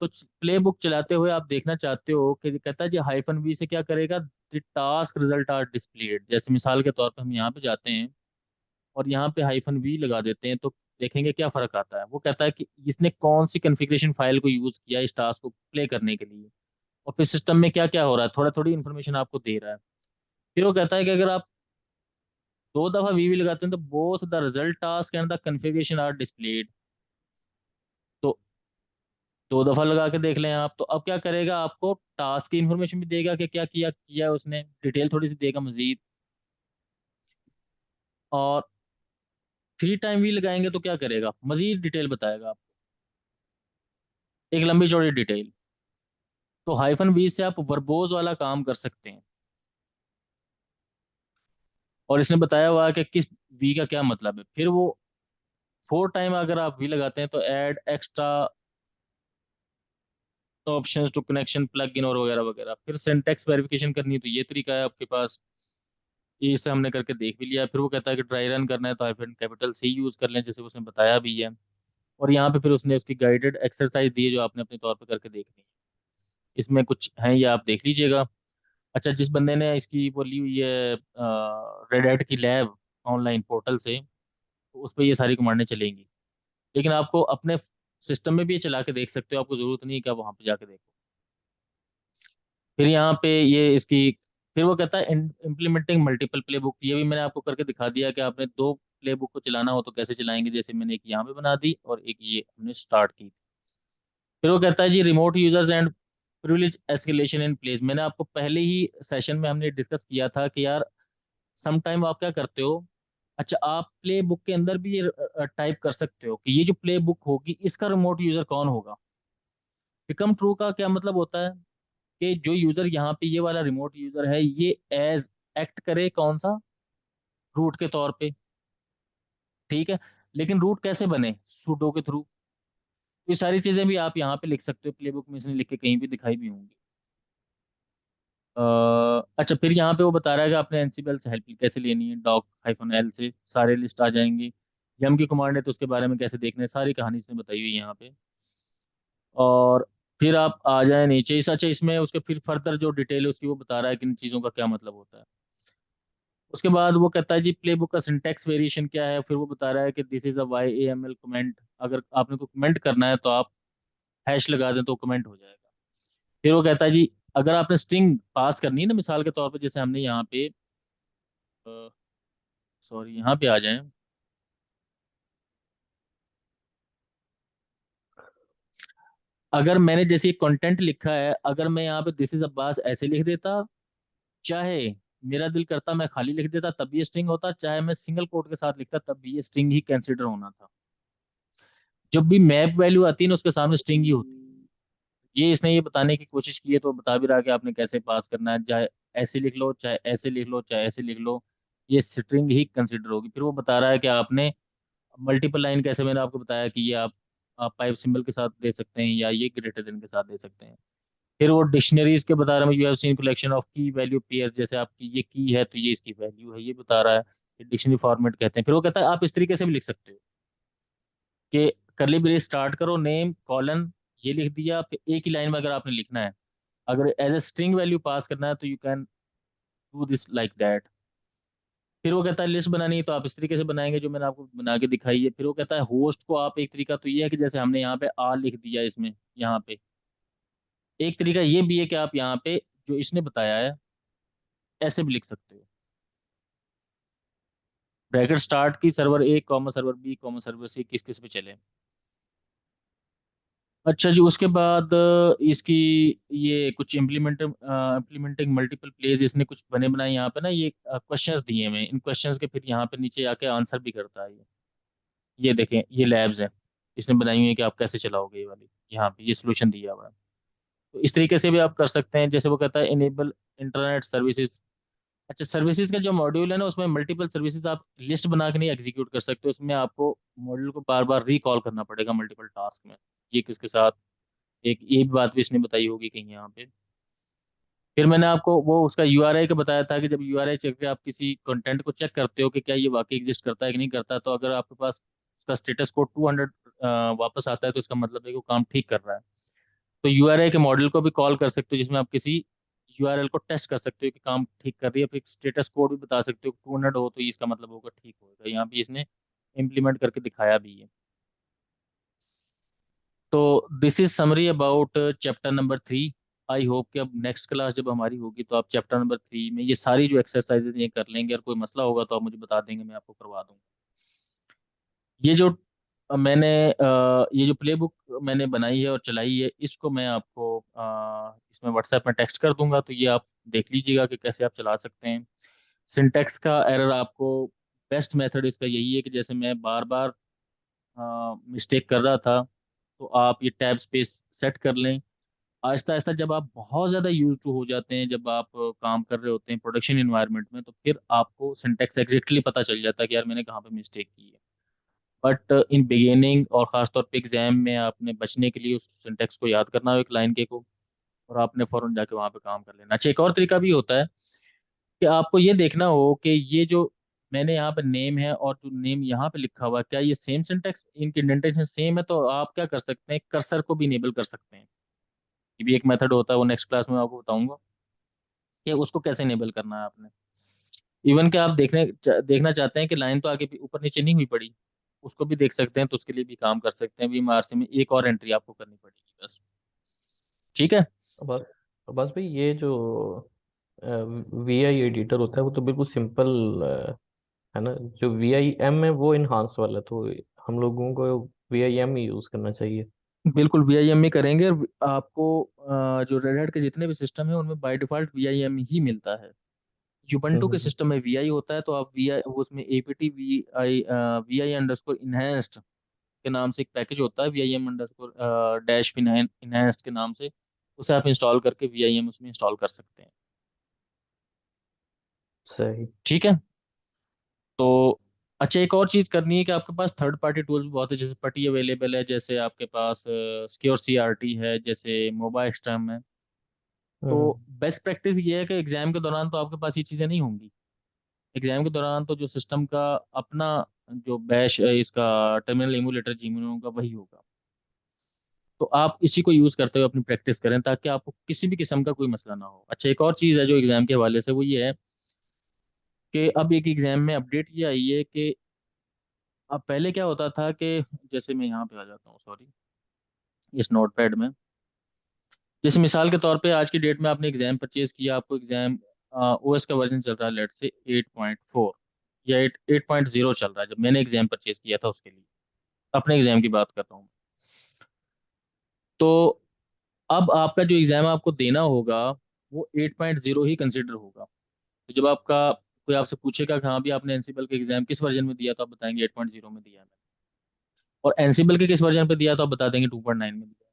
तो प्ले बुक चलाते हुए आप देखना चाहते हो कि कहता है जी हाइफन वी से क्या करेगा, the task result are displayed. जैसे मिसाल के तौर पे हम यहाँ पे जाते हैं और यहाँ पे हाइफन वी लगा देते हैं, तो देखेंगे क्या फर्क आता है। वो कहता है कि इसने कौन सी कॉन्फ़िगरेशन फाइल को यूज किया इस टास्क को प्ले करने के लिए, और फिर सिस्टम में क्या क्या हो रहा है, थोड़ा थोड़ी इन्फॉर्मेशन आपको दे रहा है। फिर वो कहता है कि अगर आप दो दफा वी लगाते हैं तो both the result task and the configuration are displayed. तो दो दफा लगा के देख लें आप, तो अब क्या करेगा, आपको टास्क की इन्फॉर्मेशन भी देगा कि क्या किया किया है उसने, डिटेल थोड़ी सी देगा मजीद। और थ्री टाइम वी लगाएंगे तो क्या करेगा, मजीद डिटेल बताएगा आपको, एक लंबी चौड़ी डिटेल। तो हाइफन वी से आप वर्बोज वाला काम कर सकते हैं। और इसने बताया हुआ है कि किस वी का क्या मतलब है। फिर वो फोर टाइम अगर आप वी लगाते हैं तो add extra options to connection plug in और वगैरह वगैरह। फिर सिंटेक्स वेरिफिकेशन करनी है तो ये तरीका है आपके पास, ये इसे हमने करके देख भी लिया। फिर वो कहता है कि ड्राई रन करना है तो हाइफन कैपिटल सी यूज कर लें, जैसे उसने बताया भी है। और यहाँ पे फिर उसने उसकी गाइडेड एक्सरसाइज दी है, जो आपने अपने तौर पर करके देखनी है। इसमें कुछ है, ये आप देख लीजिएगा। अच्छा, जिस बंदे ने इसकी वो ली हुई है रेड हैट की लैब ऑनलाइन पोर्टल से, तो उस पर ये सारी कमांडें चलेंगी। लेकिन आपको अपने सिस्टम में भी ये चला के देख सकते हो, आपको जरूरत नहीं है कि आप वहां पे जाके देखो। फिर यहाँ पे ये इसकी, फिर वो कहता है इम्प्लीमेंटिंग मल्टीपल प्ले बुक। ये भी मैंने आपको करके दिखा दिया कि आपने दो प्ले बुक को चलाना हो तो कैसे चलाएंगे, जैसे मैंने एक यहाँ पे बना दी और एक ये हमने स्टार्ट की। फिर वो कहता है जी remote users and privilege escalation in place. मैंने आपको पहले ही सेशन में हमने डिस्कस किया था कि यार सम टाइम आप क्या करते हो। अच्छा, आप प्ले बुक के अंदर भी ये टाइप कर सकते हो कि ये जो प्ले बुक होगी इसका रिमोट यूजर कौन होगा। बिकम ट्रू का क्या मतलब होता है, कि जो यूजर यहाँ पे ये वाला रिमोट यूजर है, ये एज एक्ट करे कौन सा, रूट के तौर पे। ठीक है, लेकिन रूट कैसे बने, सुडो के थ्रू। ये सारी चीजें भी आप यहाँ पे लिख सकते हो, प्ले बुक में इसने लिख के कहीं भी दिखाई भी होंगी। अच्छा, फिर यहाँ पे वो बता रहा है कि आपने एनसीबीएल से हेल्प कैसे लेनी है, डॉक हाइफन एल से सारे लिस्ट आ जाएंगी। यम की कमांड है तो उसके बारे में कैसे देखना है, सारी कहानी इसने बताई हुई है यहाँ पे। और फिर आप आ जाए नीचे इस, अच्छा इसमें उसके फिर फर्दर जो डिटेल है उसकी वो बता रहा है कि इन चीज़ों का क्या मतलब होता है। उसके बाद वो कहता है जी प्ले बुक का सिंटेक्स वेरिएशन क्या है, फिर वो बता रहा है कि this is a Y A M L comment. अगर आपने को कमेंट करना है तो आप हैश लगा दें तो कमेंट हो जाएगा। फिर वो कहता है जी अगर आपने स्ट्रिंग पास करनी है ना, मिसाल के तौर पे जैसे हमने यहाँ पे, सॉरी यहाँ पे आ जाए, अगर मैंने जैसे कंटेंट लिखा है, अगर मैं यहाँ पे दिस इज अब्बास ऐसे लिख देता, चाहे मेरा दिल करता मैं खाली लिख देता तब भी ये स्ट्रिंग होता, चाहे मैं सिंगल कोट के साथ लिखता तब भी ये स्ट्रिंग ही कंसिडर होना था। जब भी मैप वैल्यू आती है ना उसके सामने स्ट्रिंग ही होती है। ये इसने ये बताने की कोशिश की है, तो बता भी रहा है कि आपने कैसे पास करना है, चाहे ऐसे लिख लो, चाहे ऐसे लिख लो, चाहे ऐसे लिख लो, ये स्ट्रिंग ही कंसिडर होगी। फिर वो बता रहा है कि आपने मल्टीपल लाइन कैसे, मैंने आपको बताया कि ये आप पाइप सिंबल के साथ दे सकते हैं या ये ग्रेटर देन के साथ दे सकते हैं। फिर वो डिक्शनरीज के बता रहा है, you have seen collection of की वैल्यू पेयर, जैसे आपकी ये की है तो ये इसकी वैल्यू है, ये बता रहा है। डिक्शनरी फॉर्मेट कहते हैं। फिर वो कहता है आप इस तरीके से भी लिख सकते हो कि करली ब्रेस स्टार्ट करो, नेम कॉलन, ये लिख दिया, फिर एक ही लाइन में अगर आपने लिखना है, अगर as a string value pass करना है तो you can do this like that. फिर वो कहता है लिस्ट बनानी है तो आप इस तरीके से बनाएंगे जो मैंने आपको बना के दिखाई है। फिर वो कहता है होस्ट को आप, एक तरीका तो ये है कि जैसे हमने यहाँ पे आ लिख दिया इसमें, यहाँ पे एक तरीका ये भी है कि आप यहाँ पे जो इसने बताया है ऐसे भी लिख सकते हो, ब्रैकेट स्टार्ट की server A comma server B comma server C किस किस पे चले। अच्छा जी, उसके बाद इसकी ये कुछ इम्प्लीमेंटिंग मल्टीपल प्लेज, इसने कुछ बने बनाए यहाँ पे ना, ये क्वेश्चंस दिए हुए हैं, इन क्वेश्चंस के फिर यहाँ पे नीचे आके आंसर भी करता है ये देखें ये लैब्स है, इसने बनाई हुई है कि आप कैसे चलाओगे ये वाली, यहाँ पे ये सोल्यूशन दिया हुआ है। तो इस तरीके से भी आप कर सकते हैं। जैसे वो कहता है इनेबल इंटरनेट सर्विसेज। अच्छा, सर्विसेज का जो मॉड्यूल है ना उसमें मल्टीपल सर्विसेज आप लिस्ट बना के नहीं एग्जीक्यूट कर सकते, उसमें आपको मॉड्यूल को बार बार रिकॉल करना पड़ेगा मल्टीपल टास्क में। ये किसके साथ, एक ये भी बात भी इसने बताई होगी कहीं यहाँ पे। फिर मैंने आपको वो उसका यूआरआई का बताया था कि जब यूआरआई चेक के आप किसी कंटेंट को चेक करते हो कि क्या ये वाकई एग्जिस्ट करता है कि नहीं करता, तो अगर आपके पास उसका स्टेटस कोड 200 वापस आता है तो इसका मतलब है कि वो काम ठीक कर रहा है। तो यूआरआई के मॉडल को भी कॉल कर सकते हो जिसमें आप किसी यूआरएल को टेस्ट कर सकते हो कि काम ठीक कर रही है, फिर स्टेटस कोड भी बता सकते हो 200 हो तो ये इसका मतलब होगा ठीक होगा। यहाँ भी इसने इम्प्लीमेंट करके दिखाया भी है। तो this is summary about chapter number 3। I hope कि अब नेक्स्ट क्लास जब हमारी होगी तो आप चैप्टर नंबर 3 में ये सारी जो एक्सरसाइजेज ये कर लेंगे, और कोई मसला होगा तो आप मुझे बता देंगे, मैं आपको करवा दूंगा। ये जो मैंने ये जो प्ले बुक मैंने बनाई है और चलाई है, इसको मैं आपको इसमें व्हाट्सएप में टेक्स्ट कर दूंगा, तो ये आप देख लीजिएगा कि कैसे आप चला सकते हैं। सिंटेक्स का एरर आपको, बेस्ट मेथड इसका यही है कि जैसे मैं बार बार मिस्टेक कर रहा था, तो आप ये टैब स्पेस सेट कर लें। आहिस्ता आहिस्ता जब आप बहुत ज़्यादा यूज टू हो जाते हैं, जब आप काम कर रहे होते हैं प्रोडक्शन इन्वायरमेंट में, तो फिर आपको सिंटेक्स एग्जैक्टली पता चल जाता है कि यार मैंने कहाँ पे मिस्टेक की है। बट इन बिगिनिंग और ख़ासतौर पे एग्जाम में आपने बचने के लिए उस सिंटेक्स को याद करना हो एक लाइन के को, और आपने फ़ौरन जाके वहाँ पे काम कर लेना। अच्छा, एक और तरीका भी होता है कि आपको ये देखना हो कि ये जो मैंने यहाँ पे नेम है और जो नेम यहाँ पे लिखा हुआ है, क्या ये सेम सिंटेक्स, इनकी इंडेंटेशन सेम है, तो आप क्या कर सकते हैं, कर्सर को भी इनेबल कर सकते हैं। ये भी एक मेथड होता है, वो नेक्स्ट क्लास में आपको बताऊंगा कि उसको कैसे इनेबल करना है आपने। इवन कि आप देखना चाहते हैं कि लाइन तो आगे ऊपर नीचे नहीं हुई पड़ी, उसको भी देख सकते हैं, तो उसके लिए भी काम कर सकते हैं। वीएमआरसी में एक और एंट्री आपको करनी पड़ेगी बस। ठीक है। बस बस भाई, ये जो वी आई एडिटर होता है वो तो बिल्कुल सिंपल है ना। जो वी आई एम है वो इनहांस वाला, तो हम लोगों को वी आई एम ही यूज करना चाहिए। बिल्कुल वीआईएम में करेंगे। और आपको जो रेड हैट के जितने भी सिस्टम है उनमें बाय डिफॉल्ट वीआईएम ही मिलता है। हम्म यूबंटू के हम्म, हम्म। सिस्टम में वीआई होता है, तो आप वीआई उसमें APT V I underscore enhanced के नाम से एक पैकेज होता है, वीआईएम अंडरस्कोर डैश इनहेंस्ड के नाम से, उसे आप इंस्टॉल करके वीआईएम उसमें इंस्टॉल कर सकते हैं। सही। ठीक है। तो अच्छा, एक और चीज़ करनी है कि आपके पास थर्ड पार्टी टूल्स बहुत है, जैसे पटी अवेलेबल है, जैसे आपके पास सिक्योर सीआरटी है, जैसे मोबा एक्सटर्म है। तो हम्म। बेस्ट प्रैक्टिस ये है कि एग्जाम के दौरान तो आपके पास ये चीज़ें नहीं होंगी। एग्जाम के दौरान तो जो सिस्टम का अपना जो बैश इसका टर्मिनल एमुलेटर जीनोम का वही होगा। तो आप इसी को यूज़ करते हुए अपनी प्रैक्टिस करें ताकि आपको किसी भी किस्म का कोई मसला ना हो। अच्छा, एक और चीज़ है जो एग्जाम के हवाले से, वो ये है कि अब एक एग्जाम में अपडेट ये आई है कि अब पहले क्या होता था कि, जैसे मैं यहाँ पे आ जाता हूँ, सॉरी, इस नोट पैड में, जैसे मिसाल के तौर पे आज की डेट में आपने एग्जाम परचेज किया, आपको एग्जाम ओएस का वर्जन चल रहा है लेट से 8.4 या 8.0 चल रहा है, जब मैंने एग्जाम परचेज किया था उसके लिए, अपने एग्जाम की बात कर रहा हूँ। तो अब आपका जो एग्जाम आपको देना होगा वो 8.0 ही कंसिडर होगा। तो जब आपका कोई आपसे पूछेगा कि हाँ भी आपने एनसीबल के एग्जाम किस वर्जन में दिया, तो आप बताएंगे 8.0 में दिया है मैंने। और एनसीबल के किस वर्जन पे दिया, तो आप बता देंगे 2.9 में दिया है।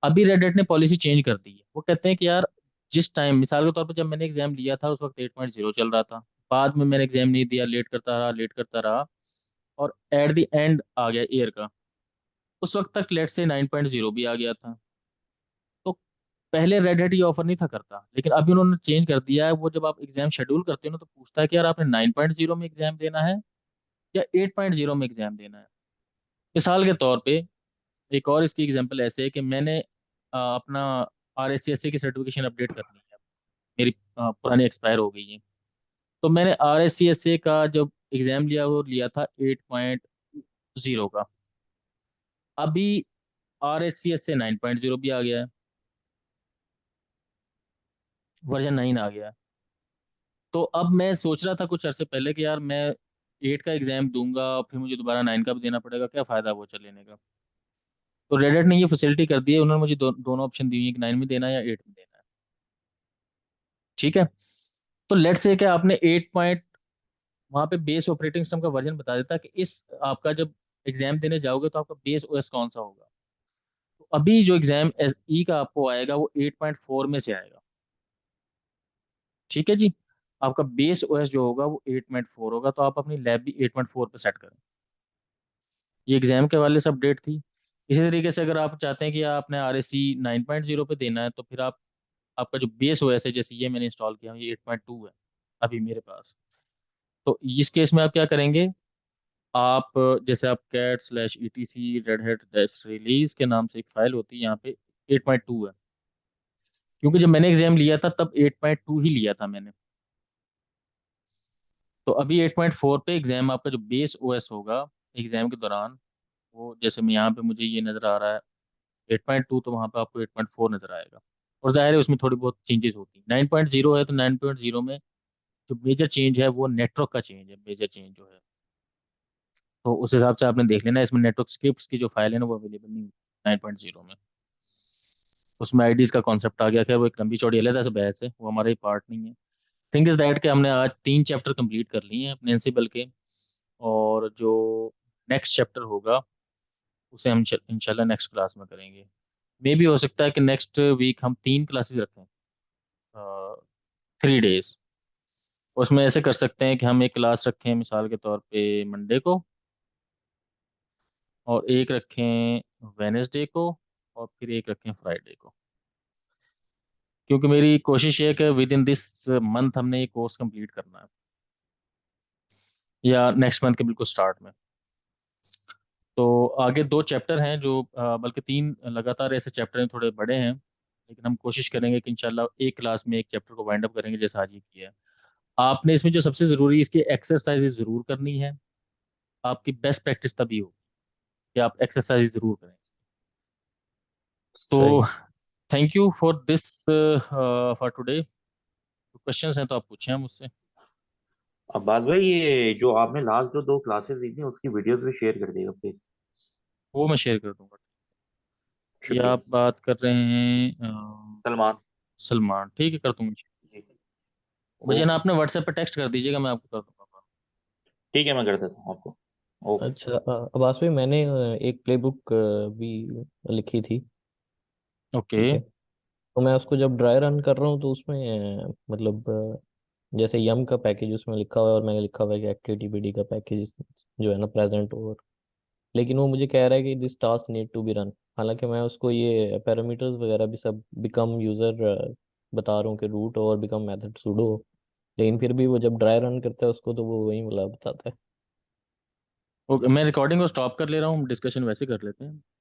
अभी रेड हैट ने पॉलिसी चेंज कर दी है, वो कहते हैं कि यार, जिस टाइम मिसाल के तौर पर जब मैंने एग्जाम लिया था उस वक्त 8.0 चल रहा था, बाद में मैंने एग्जाम नहीं दिया, लेट करता रहा, लेट करता रहा, और एट द एंड आ गया ईयर का, उस वक्त तक लेट से 9.0 भी आ गया था। तो पहले रेड हैट ये ऑफर नहीं था करता, लेकिन अभी उन्होंने चेंज कर दिया है। वो जब आप एग्जाम शेड्यूल करते हो ना, तो पूछता है कि यार आपने 9.0 में एग्जाम देना है या 8.0 में एग्जाम देना है। मिसाल के तौर पे एक और इसकी एग्जांपल ऐसे है कि मैंने अपना R S C S C की सर्टिफिकेशन अपडेट करनी है, मेरी पुरानी एक्सपायर हो गई है। तो मैंने R S C S C का जब एग्जाम लिया वो लिया था 8.0 का। अभी आर एस सी एस से 9.0 भी आ गया है, वर्जन 9 आ गया है। तो अब मैं सोच रहा था कुछ अरसे पहले कि यार मैं 8 का एग्जाम दूंगा, फिर मुझे दोबारा 9 का भी देना पड़ेगा, क्या फायदा वो चल लेने का। तो रेडिट ने ये फैसिलिटी कर दी है, उन्होंने मुझे दोनों ऑप्शन दी हुई है कि 9 में देना है या 8 में देना है। ठीक है। तो लेट्स से कि आपने 8 पॉइंट, वहाँ पे बेस ऑपरेटिंग सिस्टम का वर्जन बता देता है कि इस आपका जब एग्जाम देने जाओगे तो आपका बेस ओएस कौन सा होगा। तो अभी जो एग्जाम एस ई का आपको आएगा वो 8.4 में से आएगा। ठीक है जी। आपका बेस ओएस जो होगा वो 8.4 होगा, तो आप अपनी लैब भी 8.4 पे सेट करें। ये एग्जाम के वाले से अपडेट थी। इसी तरीके से अगर आप चाहते हैं कि आपने आर एस सी 9.0 पे देना है, तो फिर आप, आपका जो बेस ओएस है, जैसे ये मैंने इंस्टॉल किया, ये 8.2 है अभी मेरे पास। तो इस केस में आप क्या करेंगे, आप जैसे आप cat slash E T C Red Hat dash release के नाम से एक फाइल होती है, यहाँ पे 8.2 है, क्योंकि जब मैंने एग्जाम लिया था तब 8.2 ही लिया था मैंने। तो अभी 8.4 पे एग्जाम आपका जो बेस ओएस होगा एग्जाम के दौरान, वो जैसे मैं यहाँ पे मुझे ये नज़र आ रहा है 8.2, तो वहाँ पे आपको 8.4 नज़र आएगा। और जाहिर है उसमें थोड़ी बहुत चेंजेस होती हैं। 9.0 है तो 9.0 में जो मेजर चेंज है वो नेटवर्क का चेंज है, मेजर चेंज जो है। तो उस हिसाब से आपने देख लेना, इसमें नेटवर्क स्क्रिप्ट्स की जो फाइल है ना वो अवेलेबल नहीं होती 9.0 में। उसमें आईडीज का कॉन्सेप्ट आ गया, खैर वो एक लंबी चौड़ी अलग से बहस है, वो हमारा ही पार्ट नहीं है। थिंग इज दैट कि हमने आज 3 चैप्टर कंप्लीट कर लिए हैं अपने एनसीबल के, और जो नेक्स्ट चैप्टर होगा उसे हम इंशाल्लाह नेक्स्ट क्लास में करेंगे। मे भी हो सकता है कि नेक्स्ट वीक हम 3 क्लासेस रखें, 3 डेज। उसमें ऐसे कर सकते हैं कि हम एक क्लास रखें मिसाल के तौर पे मंडे को, और एक रखें वेनेसडे को, और फिर एक रखें फ्राइडे को। क्योंकि मेरी कोशिश ये है कि विद इन दिस मंथ हमने ये कोर्स कंप्लीट करना है, या नेक्स्ट मंथ के बिल्कुल स्टार्ट में। तो आगे 2 चैप्टर हैं जो बल्कि 3 लगातार ऐसे चैप्टर हैं, थोड़े बड़े हैं, लेकिन हम कोशिश करेंगे कि इंशाल्लाह एक क्लास में एक चैप्टर को वाइंड अप करेंगे, जैसा आज ही किया है। आपने इसमें जो सबसे ज़रूरी इसकी एक्सरसाइज ज़रूर करनी है। आपकी बेस्ट प्रैक्टिस तभी हो कि आप एक्सरसाइज ज़रूर करें। तो सही। Thank you for this for today. Questions हैं तो आप पूछें मुझसे। अब्बास भाई, ये जो आपने लास्ट जो 2 क्लासेस दी थी उसकी वीडियोस भी शेयर कर देगा प्लीज। वो मैं शेयर कर दूंगा। ये शुक्रिया। आप बात कर रहे हैं सलमान। सलमान, ठीक है, कर दूंगा। जी। मुझे ना ओके। आपने व्हाट्सएप पे टेक्स्ट कर दीजिएगा, मैं आपको कर दूंगा। ठीक है, मैं कर देता हूँ आपको। ओके। अच्छा, अब्बास भाई, मैंने एक प्ले बुक भी लिखी थी। ओके। ठीक है। तो मैं उसको जब ड्राई रन कर रहा हूँ तो उसमें मतलब जैसे यम का पैकेज उसमें लिखा हुआ है, और मैंने लिखा हुआ है कि एक्टिविटी का पैकेज जो है ना प्रेजेंट ओवर। लेकिन वो मुझे कह रहा है कि this task need to be run. हालांकि मैं उसको ये पैरामीटर्स वगैरह भी सब बिकम यूजर बता रहा हूँ कि रूट और बिकम मेथड सुडो। लेकिन फिर भी वो जब ड्राई रन करता है उसको तो वो वही मतलब बताता है। ओके, मैं रिकॉर्डिंग को स्टॉप कर ले रहा हूँ, डिस्कशन वैसे कर लेते हैं।